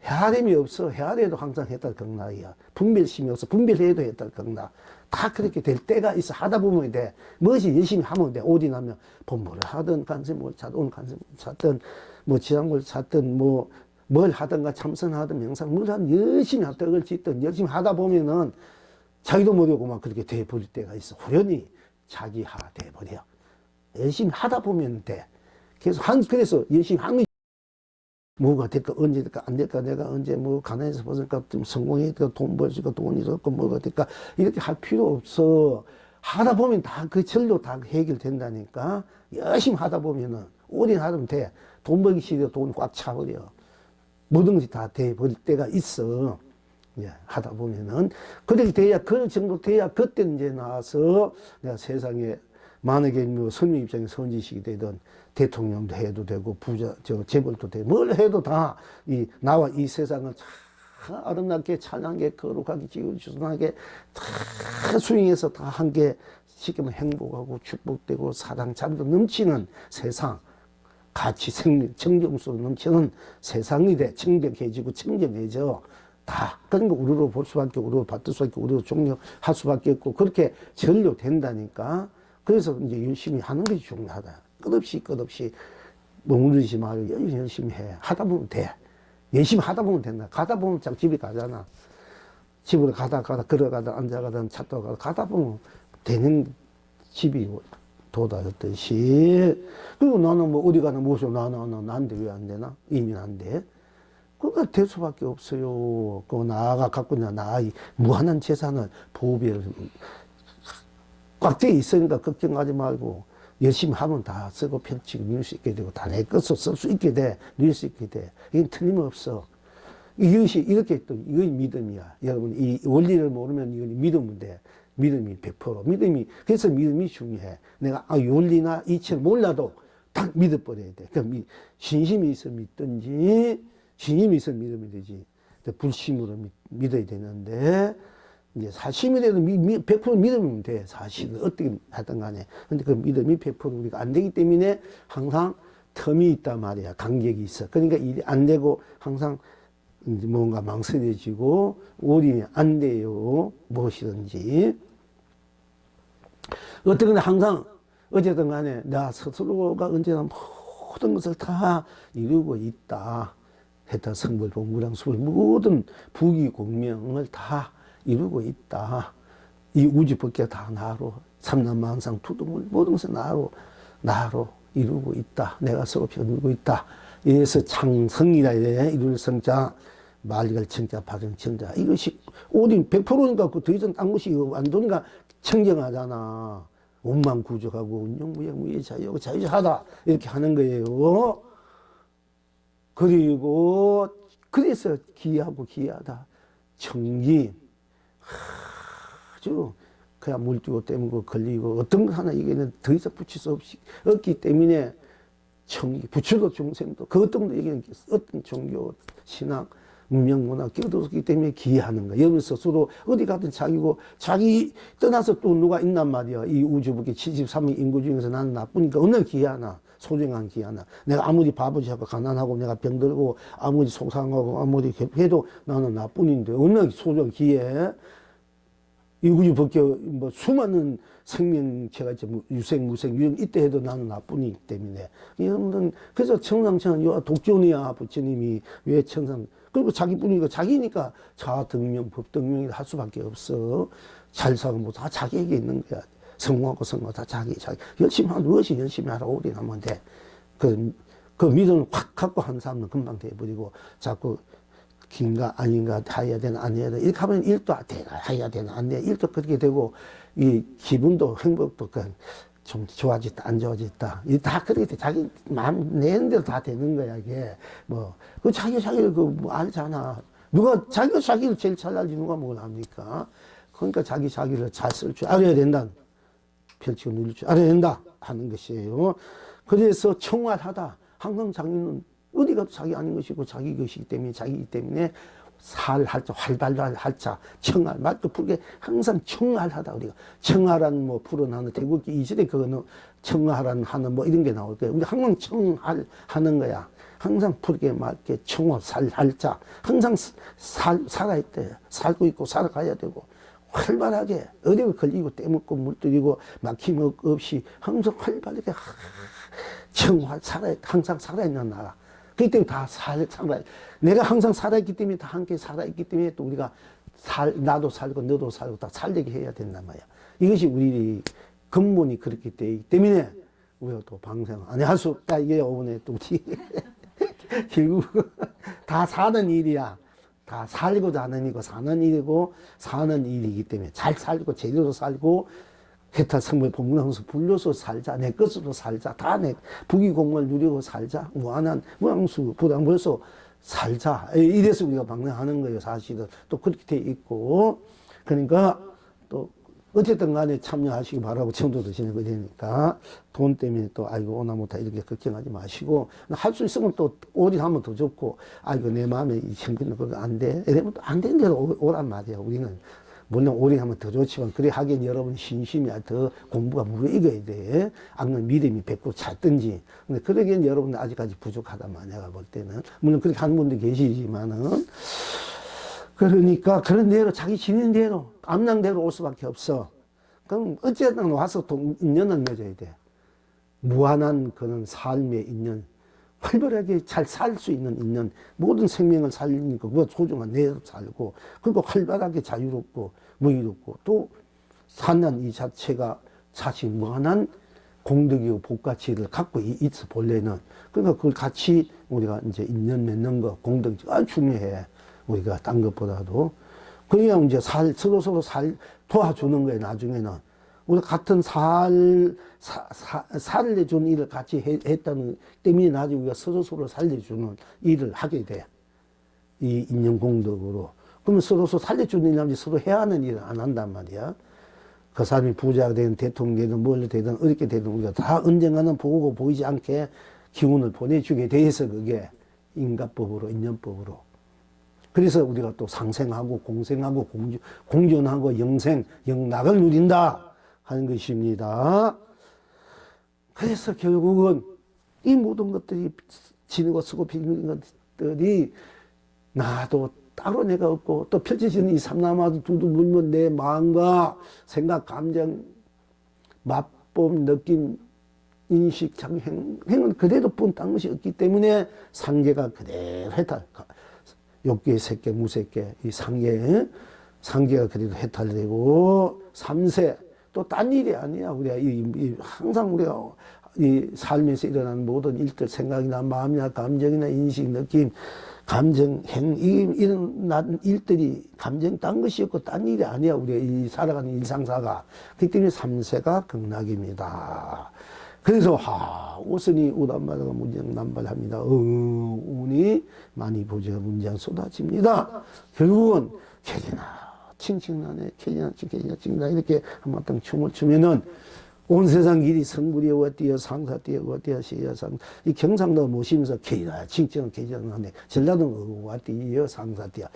헤아림이 없어. 헤아려도 항상 해탈 극락이야. 분별심이 없어. 분별해도 해탈 극락. 다 그렇게 될 때가 있어. 하다 보면 돼. 무엇이 열심히 하면 돼. 오디 나면 법문을 하든, 간세뭘 찾든, 간세뭘 찾든, 뭐, 지상을 찾든, 뭐, 뭘 하든가 참선하든 명상 뭘 하든 열심히 떡을 짓든 열심히 하다 보면은 자기도 모르고 막 그렇게 돼버릴 때가 있어. 후련히 자기하 돼버려. 열심히 하다 보면 돼. 그래서 열심히 하는 뭐가 될까 언제 될까 안 될까 내가 언제 뭐 가난해서 벗을까 성공했까 돈 벌수가 돈이 없고 뭐가 될까 이렇게 할 필요 없어. 하다 보면 다 그 절로 다 해결된다니까. 열심히 하다 보면은 올인하면 돼. 돈 벌기 싫어 돈 꽉 차버려. 모든 것이 다 돼버릴 때가 있어. 예, 하다 보면은. 그렇게 돼야, 그 정도 돼야, 그때 이제 나와서 내가 세상에 만약에 뭐 선미 입장에 선지식이 되든 대통령도 해도 되고 부자, 재벌도 되고 뭘 해도 다 나와 이 세상을 참 아름답게 찬양하게 거룩하게 지구주선하게 다 수행해서 다 한 게 쉽게 말하면 행복하고 축복되고 사랑, 자비도 넘치는 세상. 가치, 생명, 청정수로 넘치는 세상이 돼. 청정해지고 청정해져. 다. 그러니까 우리로 볼 수밖에, 우리로 받을 수밖에, 우리로 종료할 수밖에 없고, 그렇게 전료 된다니까. 그래서 이제 열심히 하는 것이 중요하다. 끝없이 머무르지 말고 열심히 해. 하다 보면 돼. 열심히 하다 보면 된다. 가다 보면 참 집에 가잖아. 집으로 걸어가다, 앉아가다, 차 타고 가다 보면 되는 집이 도달했듯이. 그리고 나는 뭐 어디 가나 무엇이 난데 왜 안 되나? 이미 안 돼. 그거 될 수밖에 없어요. 그 나아가 갖고 있는 나의 무한한 재산을 보호비를 꽉 돼 있으니까 걱정하지 말고 열심히 하면 다 쓰고 펼치고 누릴 수 있게 되고 다 내 것으로 쓸 수 있게 돼. 누릴 수 있게 돼. 이건 틀림없어. 이것이 이렇게 또 이건 믿음이야. 여러분 이 원리를 모르면 이건 믿으면 돼. 믿음이 100%. 그래서 믿음이 중요해. 내가 원리나 이치를 몰라도 딱 믿어버려야 돼. 그러니까 신심이 있어 믿든지, 신심이 있어 믿으면 되지. 불심으로 믿어야 되는데, 이제 사심이 돼도 100% 믿으면 돼. 사실은 어떻게 하든 간에. 근데 그 믿음이 100% 우리가 안 되기 때문에 항상 텀이 있단 말이야. 간격이 있어. 그러니까 일이 안 되고 항상 이제 뭔가 망설여지고 올인이 안 돼요. 무엇이든지. 어쨌든 항상 어쨌든 간에 나 스스로가 언제나 모든 것을 다 이루고 있다. 해타 성불 본무량 수불 모든 부귀공명을 다 이루고 있다. 이 우주 법계 다 나로 삼남만상 투두물 모든 것을 나로 이루고 있다. 내가 서없이 이루고 있다. 이래서 창성이라 이래 이룰 성자 말리갈 청자 파정 청자 이것이 오딘 100%니까 그 더 이상 딴 것이 안 되니까 청정하잖아. 원만 구족하고 운영무역무예 자유하고 자유하다 이렇게 하는 거예요. 그리고 그래서 기하고 기하다. 청기 아주 그냥 물뛰고 때문고 걸리고 어떤 거 하나 이게는 더 이상 붙일 수 없기 때문에 청기 부처도 중생도 그 어떤 거 얘기는 어떤 종교 신앙 문명 문화 끼어들었기 때문에 기하는 거야. 여기 스스로 어디 가든 자기고 자기 떠나서 또 누가 있단 말이야. 이 우주북에 73억 인구 중에서 나는 나쁘니까 어느 기하나 소중한 기하나 내가 아무리 바보지하고 가난하고 내가 병들고 아무리 속상하고 아무리 해도 나는 나뿐인데 어느 소중한 기에 이 우주북에 뭐 수많은 생명체가 있지 유생 무생 유형 이때 해도 나는 나뿐이기 때문에 여러분들 그래서 청상천 독존이야 부처님이 왜 청상 그리고 자기뿐이니까 자기니까 자등명 법등명이 할 수밖에 없어. 잘 사고 뭐 다 자기에게 있는 거야. 성공하고 성공 다 자기 열심히 하면 무엇이 열심히 하라고 올인하면 돼. 그 믿음을 확 갖고 한 사람은 금방 돼버리고 자꾸 긴가 아닌가 해야 되나 안 해야 되나 이렇게 하면 일도 해야 되나 안 돼. 일도 그렇게 되고 이 기분도 행복도 좀 좋아졌다 안 좋아졌다 다 그렇게 돼. 자기 마음 내는 대로 다 되는 거야 이게 뭐 그 자기를 그 뭐 알잖아. 누가 자기를 제일 잘 알지 누가 뭘 압니까? 그러니까 자기를 잘 쓸 줄 알아야 된다. 펼치고 누릴 줄 알아야 된다 하는 것이에요. 그래서 청활하다. 항상 자기는 어디 가도 자기 아닌 것이고 자기 것이기 때문에 자기이기 때문에 살할자 활발할자 청할 말도 풀게 항상 청할하다. 우리가 청하라는 뭐 불어나는 대국기 이전에 그거는 청하라는 하는 뭐 이런 게 나올 거예요. 우리 항상 청할하는 거야. 항상 푸르게 맑게 청호 살할자 항상 살아있대. 살고 있고 살아가야 되고 활발하게 어디가 걸리고 떼먹고 물들이고 막힘 없이 항상 활발하게 청활 항상 살아있는 나라. 그렇기 때문에 다 살아. 내가 항상 살아있기 때문에 다 함께 살아있기 때문에 또 우리가 나도 살고 너도 살고 다 살게 해야 된단 말이야. 이것이 우리 근본이 그렇기 때문에 우리가 또 방생 안 할 수 없다. 이게 오늘 또 우리 결국 다 사는 일이야. 다 살고자 하는 일이고 사는 일이고 사는 일이기 때문에 잘 살고 제대로 살고 해탈 성불 본문하면서 불려서 살자. 내 것으로 살자. 다 내 부귀공을 누리고 살자. 무한한 무앙수 부담벌서 살자. 이래서 우리가 방랑하는 거예요. 사실은 또 그렇게 돼 있고 그러니까 또 어쨌든 간에 참여하시기 바라고 청도 드시는 거 되니까 돈 때문에 또 아이고 오나 못하 이렇게 걱정하지 마시고 할 수 있으면 또 올인하면 더 좋고 아이고 내 마음에 이 형편은 그거 안 돼. 이러면 또 안 되는 대로 오란 말이야. 우리는 물론 올인하면 더 좋지만 그래 하기엔 여러분 신심이 더 공부가 무익어야 돼. 악는 믿음이 100% 찼든지. 근데 그러기엔 여러분들 아직까지 부족하다만 내가 볼 때는 물론 그렇게 하는 분도 계시지만은 그러니까 그런 대로 자기 지는 대로 암낭대로 올 수밖에 없어. 그럼 어쨌든 와서 인연을 맺어야 돼. 무한한 그런 삶의 인연, 활발하게 잘 살 수 있는 인연, 모든 생명을 살리니까 그거 소중한 내로 살고 그리고 활발하게 자유롭고 무의롭고 또 산난 이 자체가 사실 무한한 공덕이고 복가치를 갖고 있어 본래는. 그러니까 그걸 같이 우리가 이제 인연 맺는 거 공덕이 아주 중요해. 우리가 딴 것보다도. 그냥 이제 서로 도와주는 거예요, 나중에는. 우리가 같은 살을 내주는 일을 같이 했다는 때문에 나중에 우리가 서로 살려주는 일을 하게 돼. 이 인연공덕으로. 그러면 서로 살려주는 일 하면 서로 해야 하는 일을 안 한단 말이야. 그 사람이 부자가 되든 대통령이 되든 뭘 되든 어렵게 되든 우리가 다 언젠가는 보고 보이지 않게 기운을 보내주게 돼 있어, 그게. 인과법으로, 인연법으로. 그래서 우리가 또 상생하고 공생하고 공존하고 영생, 영락을 누린다 하는 것입니다. 그래서 결국은 이 모든 것들이 지니고 쓰고 비는 것들이 나도 따로 내가 없고 또 펼쳐지는 이 삼남하도 두두 물면 내 마음과 생각, 감정, 맛봄, 느낌, 인식, 장, 행은 그대로 뿐딴 것이 없기 때문에 상계가 그대로 해탈. 욕계, 색계, 무색계, 이 상계가 그대로 해탈되고, 삼세, 또 딴 일이 아니야. 우리가 항상 우리가 이 삶에서 일어나는 모든 일들, 생각이나 마음이나 감정이나 인식, 느낌, 감정, 일어난 일들이 감정 딴 것이 없고 딴 일이 아니야. 우리가 이 살아가는 일상사가. 그렇기 때문에 삼세가 극락입니다. 그래서 오선이 우단바다가 문장난발합니다. 운이 많이 보지가 문장 쏟아집니다. 결국은 캐지나 칭칭나네 캐지나 칭칭나 이렇게 한바탕 춤을 추면은 온 세상 길이 성불이 어디여 상사띠여 어디여 시여 이 경상도 모시면서 캐지나 칭칭은 캐지나네 전라도 어디여 상사띠여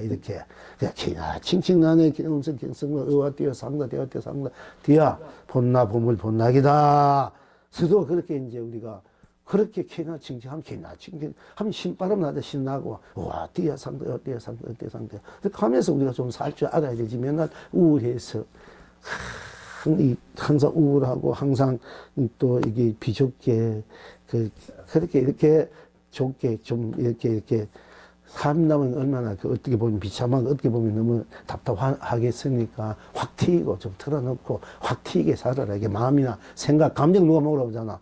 이렇게 캐지나 칭칭나네 경성 어디여 상사띠여 어디여 상사띠여 본나 보물 본락이다. 스스로 그렇게 이제 우리가 그렇게 캐나 칭칭하면 하면 신바람 나다 신나고 와 뛰어 상대 어때요 상대 어때요 상대 그렇게 하면서 우리가 좀 살 줄 알아야 되지 맨날 우울해서 항상 우울하고 항상 또 이게 비좁게 그렇게 이렇게 좁게 좀 이렇게 산다면 얼마나 어떻게 보면 비참하고 어떻게 보면 너무 답답하겠습니까? 확 튀고 좀 털어놓고 확 튀게 살아라. 이게 마음이나 생각, 감정 누가 먹으라고 하잖아.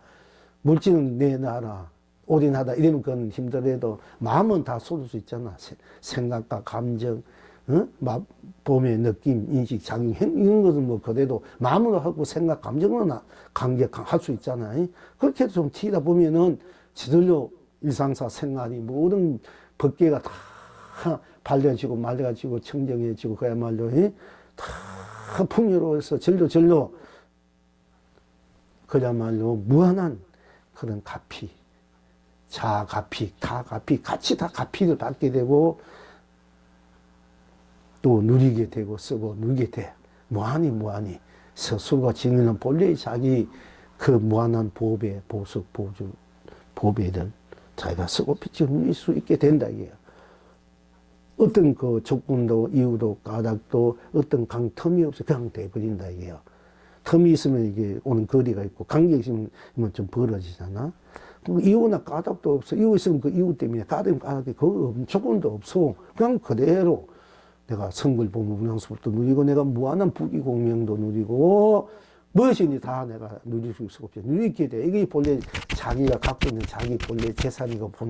물질은 내 나라, 올인하다 이러면 그건 힘들어도 마음은 다 쏟을 수 있잖아. 생각과 감정, 봄의 느낌, 인식, 작용, 이런 것은 뭐 그래도 마음으로 하고 생각, 감정으로 할 수 있잖아요. 그렇게 좀 튀다 보면은 지들로 일상사 생활이 모든 법계가 다 발려지고 말려지고 청정해지고 그야말로 다 풍요로워서 절로 그야말로 무한한 그런 가피, 자가피, 다가피 같이 다 가피를 받게 되고 또 누리게 되고 쓰고 누리게 돼. 무한히 스스로가 지니는 본래의 자기 그 무한한 보배, 보석, 보주, 보배를 자기가 쓰고 빛을 누릴 수 있게 된다 이게요. 어떤 그 조건도 이유도 까닭도 어떤 틈이 없어 그냥 돼버린다 이게요. 틈이 있으면 이게 오는 거리가 있고 관계 있으면 좀 벌어지잖아. 이유나 까닭도 없어. 이유 있으면 그 이유 때문에 까닭이 그 조건도 없어. 그냥 그대로 내가 성불 보물 운양수부터 누리고 내가 무한한 부귀공명도 누리고 무엇이니 다 내가 누릴 수 있고 누리게 돼. 이게 본래 자기가 갖고 있는 자기 본래 재산이고 본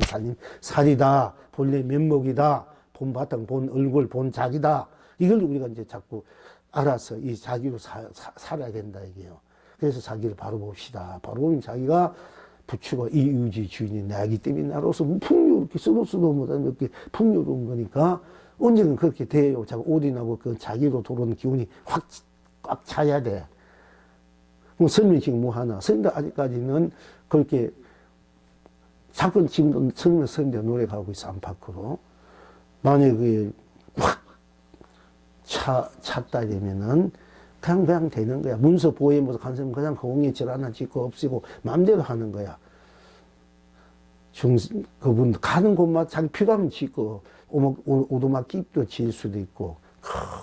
살이다. 본래 면목이다. 본 바탕, 본 얼굴, 본 자기다. 이걸 우리가 이제 자꾸 알아서 이 자기로 살아야 된다 이게요. 그래서 자기를 바로 봅시다. 바로 보면 자기가 부추가 이 의지 주인이 나이기 때문에 나로서 풍요롭게 쓰도 못하는 이렇게 풍요로운 거니까 언제는 그렇게 돼요. 자꾸 올인하고 그 자기로 들어오는 기운이 꽉 차야 돼. 스님이 지금 뭐 하나? 스님도 아직까지는 그렇게 자꾸 지금도 스님들 노력하고 있어, 안팎으로. 만약에 그게 확 찼다 되면은 그냥 되는 거야. 문서 보호에 무슨 간섭은 그냥 공에 절 하나 짓고 없애고 마음대로 하는 거야. 그분 가는 곳마다 자기 필요하면 짓고 오두막 깁도 지을 수도 있고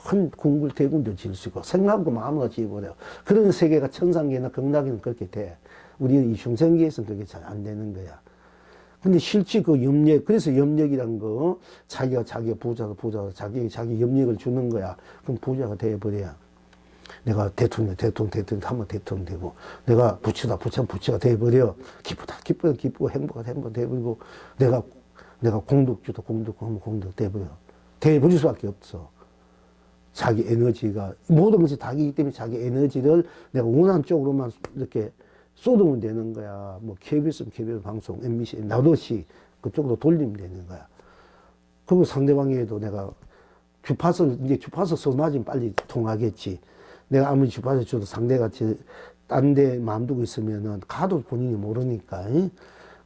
큰 궁굴 대군도 지을 수 있고 생각하고 마음으로 지어버려. 그런 세계가 천상계나 극락에는 그렇게 돼. 우리는 이 중생계에서는 그게 잘 안 되는 거야. 근데 실제 그 염력, 그래서 염력이란 거, 자기가 부자가 자기 염력을 주는 거야. 그럼 부자가 되어버려야. 내가 대통령 하면 대통령 되고, 내가 부처가 되어버려. 기쁘고 행복하다 되어버리고, 내가 공덕주다 하면 공덕 되어버려. 되어버릴 수밖에 없어. 자기 에너지가, 모든 것이 닭이기 때문에 자기 에너지를 내가 원하는 쪽으로만 이렇게 쏟으면 되는 거야. 뭐 KBS면 KBS 방송, MBC, 나도시 그쪽으로 돌리면 되는 거야. 그리고 상대방에도 내가 주파수 써맞으면 빨리 통하겠지. 내가 아무리 주파수 줘도 상대가 딴 데 마음 두고 있으면은 가도 본인이 모르니까.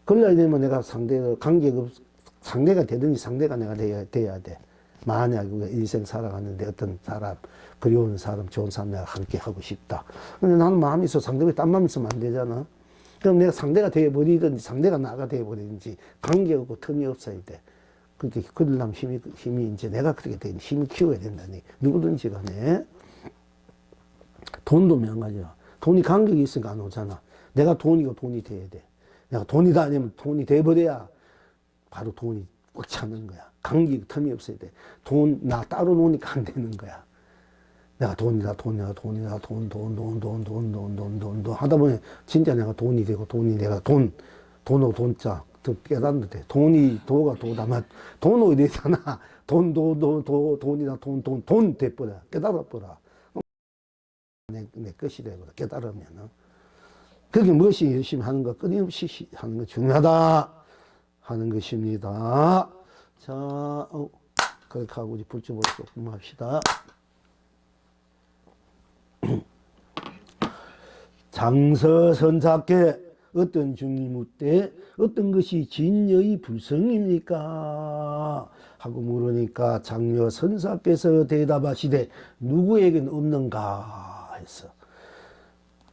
그러려 되면 내가 상대가 되든지 상대가 내가 돼야 돼. 만약 우리가 인생 살아가는데 어떤 사람, 그리운 사람, 좋은 사람 내가 함께 하고 싶다. 근데 나는 마음이 있어. 상대방이 딴 마음이 있으면 안 되잖아. 그럼 내가 상대가 되어버리든지 상대가 나가 되어버리든지 관계없고 틈이 없어야 돼. 그렇게 그러려면 힘이 이제 내가 그렇게 된 힘을 키워야 된다니. 누구든지 간에. 돈도 마찬가지야. 돈이 간격이 있으니까 안 오잖아. 내가 돈이고 돈이 돼야 돼. 내가 돈이다 아니면 돈이 돼버려야 바로 돈이 꽉 차는 거야. 간격이 틈이 없어야 돼. 돈, 나 따로 노니까 안 되는 거야. 내가 돈이다, 돈 하다 보니 진짜 내가 돈이 되고 돈이 내가 돈오 돈자 더 깨닫는데 돼. 돈이 도가 도다. 돈이 되잖아. 돈이다, 돈 돼버려. 깨달아버려. 내 것이 되거든. 깨달으면은. 그게 무엇이 열심히 하는 거, 끊임없이 하는 거 중요하다 하는 것입니다. 자, 그렇게 하고 이제 불점으로 조금 합시다. 장서선사께 어떤 중이 묻되 어떤 것이 진여의 불성입니까? 하고 물으니까 장려선사께서 대답하시되 누구에겐 없는가 했어.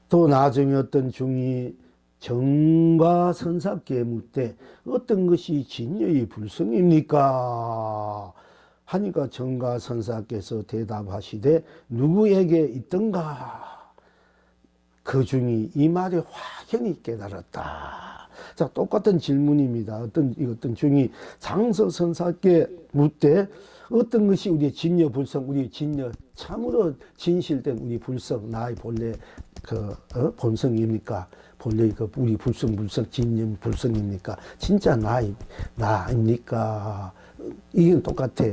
또 나중에 어떤 중이 정과선사께 묻되 어떤 것이 진여의 불성입니까? 하니까 정과선사께서 대답하시되 누구에게 있던가? 그 중이 이 말에 확연히 깨달았다. 자, 똑같은 질문입니다. 어떤 중이 장서선사께 묻되 어떤 것이 우리의 진여 불성, 우리의 진여 참으로 진실된 우리 불성, 나의 본래 본성입니까? 본래 우리 불성 진여 불성입니까? 진짜 나입니까? 이게 똑같아.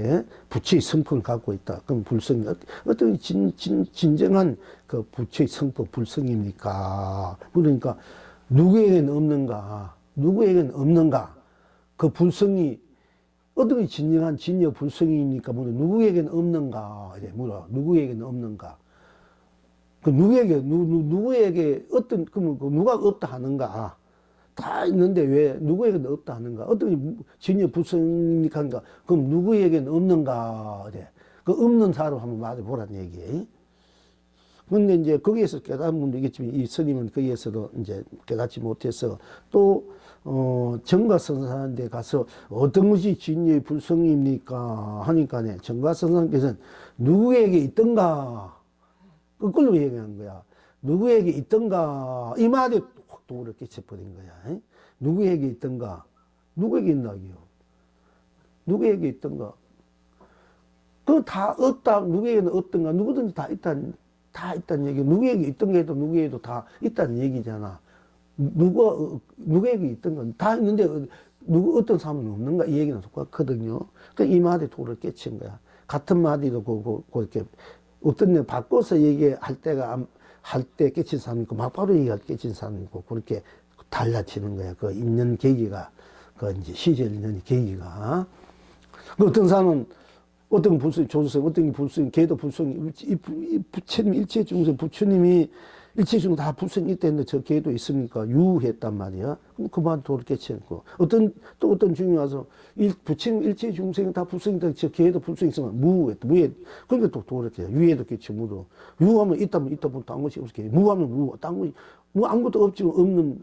부처의 성품을 갖고 있다. 그럼 불성이 어떤 진정한 그 부처의 성품 불성입니까? 그러니까 누구에게는 없는가? 누구에게는 없는가? 그 불성이 어떤 진정한 진여 불성입니까? 누구에게는 없는가? 이래 물어. 누구에게는 없는가? 그 누구에게 그러면 누가 없다 하는가? 다 있는데 왜 누구에게는 없다 하는가? 어떤 진여 불성입니까? 하는가? 그럼 누구에게는 없는가? 이래. 그 없는 사람 한번 말해보라는 얘기예요. 근데 이제 거기에서 깨달은 분도 있겠지만 이 스님은 거기에서도 이제 깨닫지 못해서 또 정과선사한테 가서 어떤 것이 진여의 불성입니까? 하니까 정과선사께서는 누구에게 있던가? 거꾸로 얘기한 거야. 누구에게 있던가? 이 말에 확 도를 끼쳐버린 거야. 누구에게 있던가? 누구에게 있나요? 누구에게 있던가? 그 다 없다. 누구에게는 없던가? 누구든지 다 있다는 얘기. 누구에게 있던 게도 누구에게도 다 있다는 얘기잖아. 누구에게 있던 건 다 있는데 어떤 사람은 없는가? 이 얘기는 똑같거든요. 그러니까 이 말에 도를 깨친 거야. 같은 말이도 이렇게 어떤 데 바꿔서 얘기할 때가 할 때 깨친 사람이 있고 막바로 얘기할 때 깨친 사람이 있고 그렇게 달라지는 거야. 그 있는 계기가 그 이제 시절 있는 계기가. 그 어떤 사람은 어떤 불성이 조수성, 어떤 불성이, 걔도 불성이, 부처님 일체 중생, 부처님이 일체 중생 다 불성이 있다는데 저 걔도 있으니까 유했단 말이야. 그럼 그 말 도를 깨치고. 또 어떤 중이 와서 부처님 일체 중생이 다 불성이 있다, 저 걔도 불성이 있으면 무했다, 그러니까 또 도를 깨쳐. 유해도 깨치, 무도. 유하면 있다면 있다 뿐 딴 것이 없어. 무하면 무, 딴 것이, 아무것도 없지만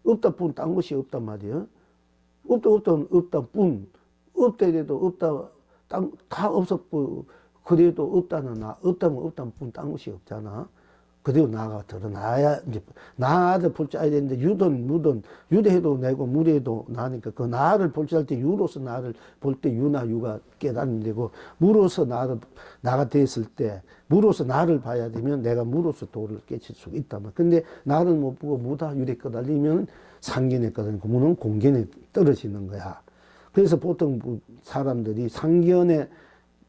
없다 뿐 딴 것이 없단 말이야. 없다 뿐, 없다 해도 없다. 다 없었고, 그래도 없다면 뿐 딴 것이 없잖아. 그대로 나가 드러나야, 이제, 나를 볼 줄 알아야 되는데, 유대해도 내고, 무대해도 나니까, 그 나를 볼 줄 알 때, 유로서 나를 볼 때, 유가 깨닫는 되고, 무로서 나가 됐을 때, 무로서 나를 봐야 되면, 내가 무로서 도를 깨칠 수가 있다면. 근데, 나를 못 보고, 무다 유대 꺼달리면, 상견에 꺼달리고, 무는 공견에 떨어지는 거야. 그래서 보통 사람들이 상견에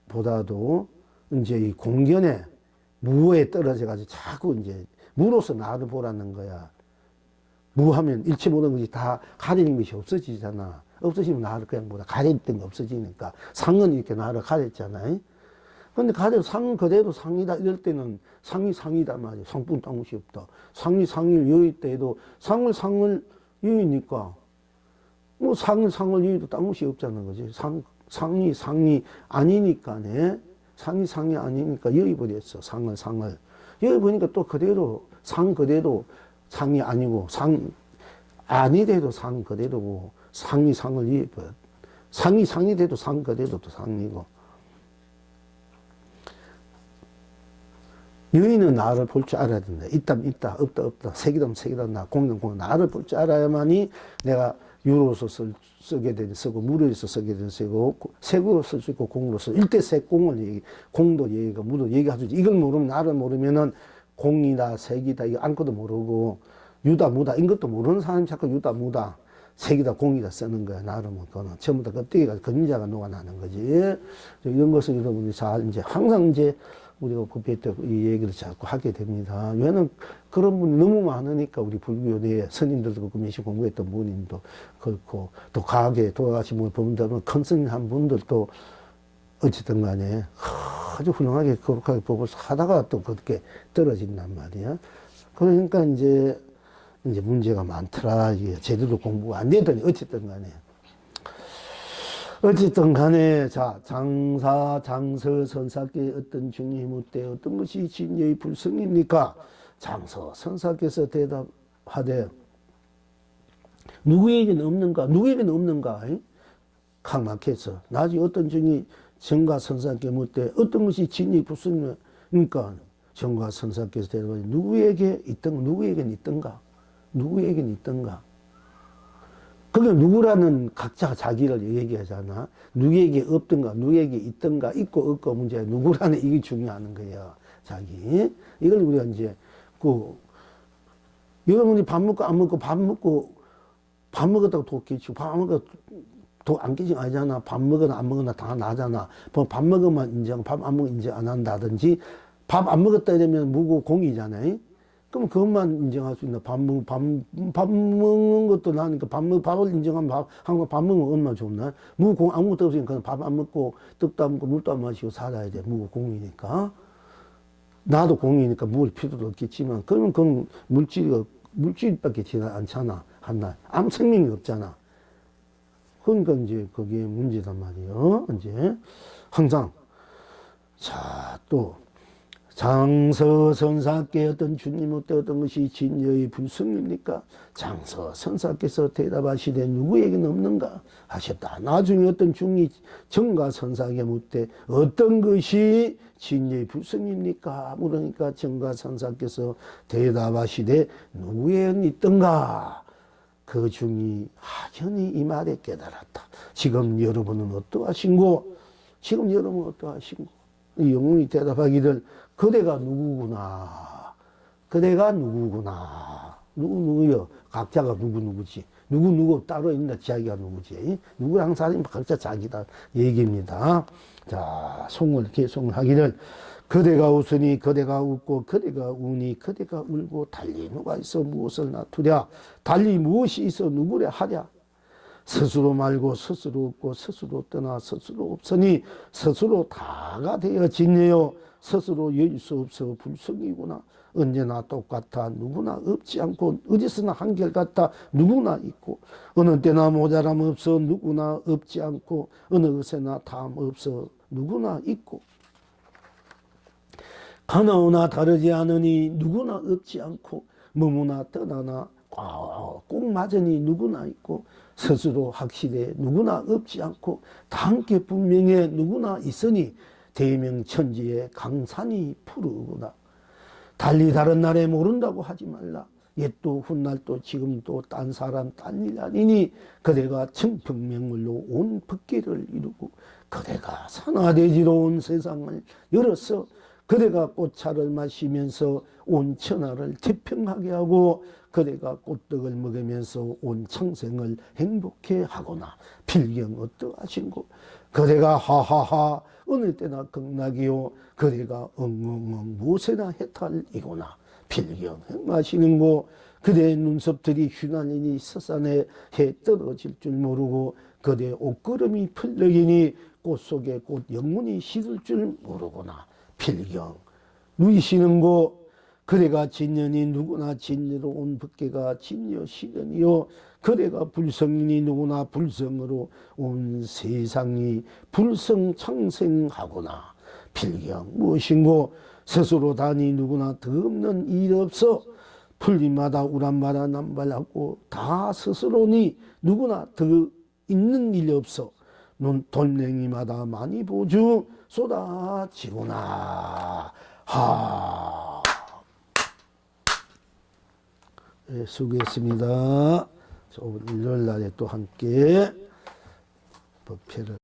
보다도 이제 이 공견에 무에 떨어져가지고 자꾸 이제 무로서 나를 보라는 거야. 무하면 일체 모든 것이 다 가리는 것이 없어지잖아. 없어지면 나를 그냥 뭐다 가렸던 게 없어지니까. 상은 이렇게 나를 가렸잖아요. 근데 상은 그대로 상이다 이럴 때는 상이다 말이야. 상뿐 딴 것이 없다. 상을 여의 때에도 상을 여의니까 뭐 상을 여의도 딴 것이 없자는 거지. 상이 아니니까네. 상이 아니니까 여의버렸어. 상을. 여의보니까 또 그대로, 그대로 상이 아니고, 아니 돼도 상 그대로고 상이 상을 입어. 상이 돼도 상 그대로 또 상이고. 여인은 나를 볼 줄 알아야 된다. 있다면 있다, 없다 없다, 색이다면 색이다, 나 공는 공. 나를 볼 줄 알아야만이 내가 유로서 쓰게 되는 쓰고 무로에서 쓰게 되는 쓰고 색으로 쓸 수 있고 공으로 쓰고 일대색 공을 얘기, 공도 얘기가 무도 얘기하죠. 이걸 모르면 나를 모르면은 공이다 색이다 이거 아무것도 모르고 유다 무다 이것도 모르는 사람이 자꾸 유다 무다 색이다 공이다 쓰는 거야. 나를 못 거는 전부 다 껍데기가 그림자가 녹아나는 거지. 이런 것을 여러분이 잘 이제 항상 이제 우리가 그때 이 얘기를 자꾸 하게 됩니다. 왜냐면 그런 분이 너무 많으니까 우리 불교 내에 스님들도 그 메시 공부했던 분님도 그렇고 또 과하게 돌아가신 분들은 큰 스님 한 분들도 어쨌든 간에 아주 훌륭하게 거룩하게 법을 하다가 또 그렇게 떨어진단 말이야. 그러니까 이제 문제가 많더라. 제대로 공부가 안 되더니 어쨌든 간에 자 장서 선사께 어떤 중이 묻되 어떤 것이 진여의 불성입니까? 장서 선사께서 대답하되 누구에게는 없는가? 강막해서 나중에 어떤 중이 정가 선사께 묻되 어떤 것이 진여의 불성입니까? 정가 선사께서 대답하되 누구에게는 있던가? 그게 누구라는 각자 자기를 얘기하잖아. 누구에게 없던가, 누구에게 있던가, 있고 없고 문제야. 누구라는 이게 중요한 거예요. 자기. 이걸 우리가 이제, 여러분이 밥 먹고 안 먹고 밥 먹었다고 도 깨치고 밥 안 먹고 도 안 깨지고 아니잖아. 밥 먹거나 안 먹거나 다 나잖아. 밥 먹으면 인정, 밥 안 먹으면 인정 안 한다든지 밥 안 먹었다 이러면 무고 공이잖아요. 그럼 그것만 인정할 수 있나? 밥 먹는 것도 나니까 밥을 인정하면 항상 밥 먹으면 얼마나 좋나? 무공 아무것도 없으니까 밥 안 먹고 떡도 안 먹고 물도 안 마시고 살아야 돼. 무공이니까. 나도 공이니까 먹을 필요도 없겠지만, 그러면 그건 물질밖에 지나 않잖아. 한날. 아무 생명이 없잖아. 그러니까 이제 그게 문제단 말이에요. 이제 항상. 자, 또. 장서 선사께 어떤 주님 어때 어떤 것이 진여의 불성입니까? 장서 선사께서 대답하시되 누구에게는 없는가 하셨다. 나중에 어떤 중이 정가 선사에게 묻되 어떤 것이 진여의 불성입니까? 물으니까 정가 선사께서 대답하시되 누구에게는 있던가? 그 중이 확연히 이 말에 깨달았다. 지금 여러분은 어떠하신고? 이 영웅이 대답하기를 그대가 누구구나. 누구요? 각자가 누구지. 누구 따로 있나 자기가 누구지. 누구랑 사람이 각자 자기다 얘기입니다. 자, 개송을 하기를 그대가 웃으니 그대가 웃고 그대가 우니 그대가 울고 달리 누가 있어 무엇을 나투랴. 달리 무엇이 있어 누구래 하랴. 스스로 말고 스스로 없고 스스로 떠나 스스로 없으니 스스로 다가 되어지네요. 스스로 열 수 없어 불성이구나. 언제나 똑같아 누구나 없지 않고 어디서나 한결같다 누구나 있고 어느 때나 모자람 없어 누구나 없지 않고 어느 것에나 탐 없어 누구나 있고 하나하나 다르지 않으니 누구나 없지 않고 머무나 떠나나 꼭 맞으니 누구나 있고 스스로 확실해 누구나 없지 않고 다 함께 분명해 누구나 있으니 대명천지의 강산이 푸르구나. 달리 다른 날에 모른다고 하지 말라. 옛도 훗날도 지금도 딴 사람 딴 일 아니니 그대가 청평명물로 온 법계를 이루고 그대가 산화대지로 온 세상을 열어서 그대가 꽃차를 마시면서 온 천하를 태평하게 하고 그대가 꽃떡을 먹으면서 온 청생을 행복해 하거나 필경 어떠하신고 그대가 하하하 어느 때나 극락이요 그대가 엉엉엉 무엇에나 해탈이구나 필경 행하시는고 그대의 눈썹들이 휘날리니 서산에 해 떨어질 줄 모르고 그대의 옷걸음이 풀럭이니 꽃 속에 꽃 영문이 시들 줄 모르구나 필경 누이시는고 그대가 진년이 누구나 진여로 온 법계가 진여 시련이요 그대가 불성이니 누구나 불성으로 온 세상이 불성창생하구나 필경 무엇인고 스스로 다니 누구나 더 없는 일 없어 풀리마다 우란마다 남발하고 다 스스로니 누구나 더 있는 일이 없어. 눈 돌멩이마다 많이 보주 쏟아지구나. 하. 네, 수고했습니다. 오늘 일요일 날에 또 함께 법회를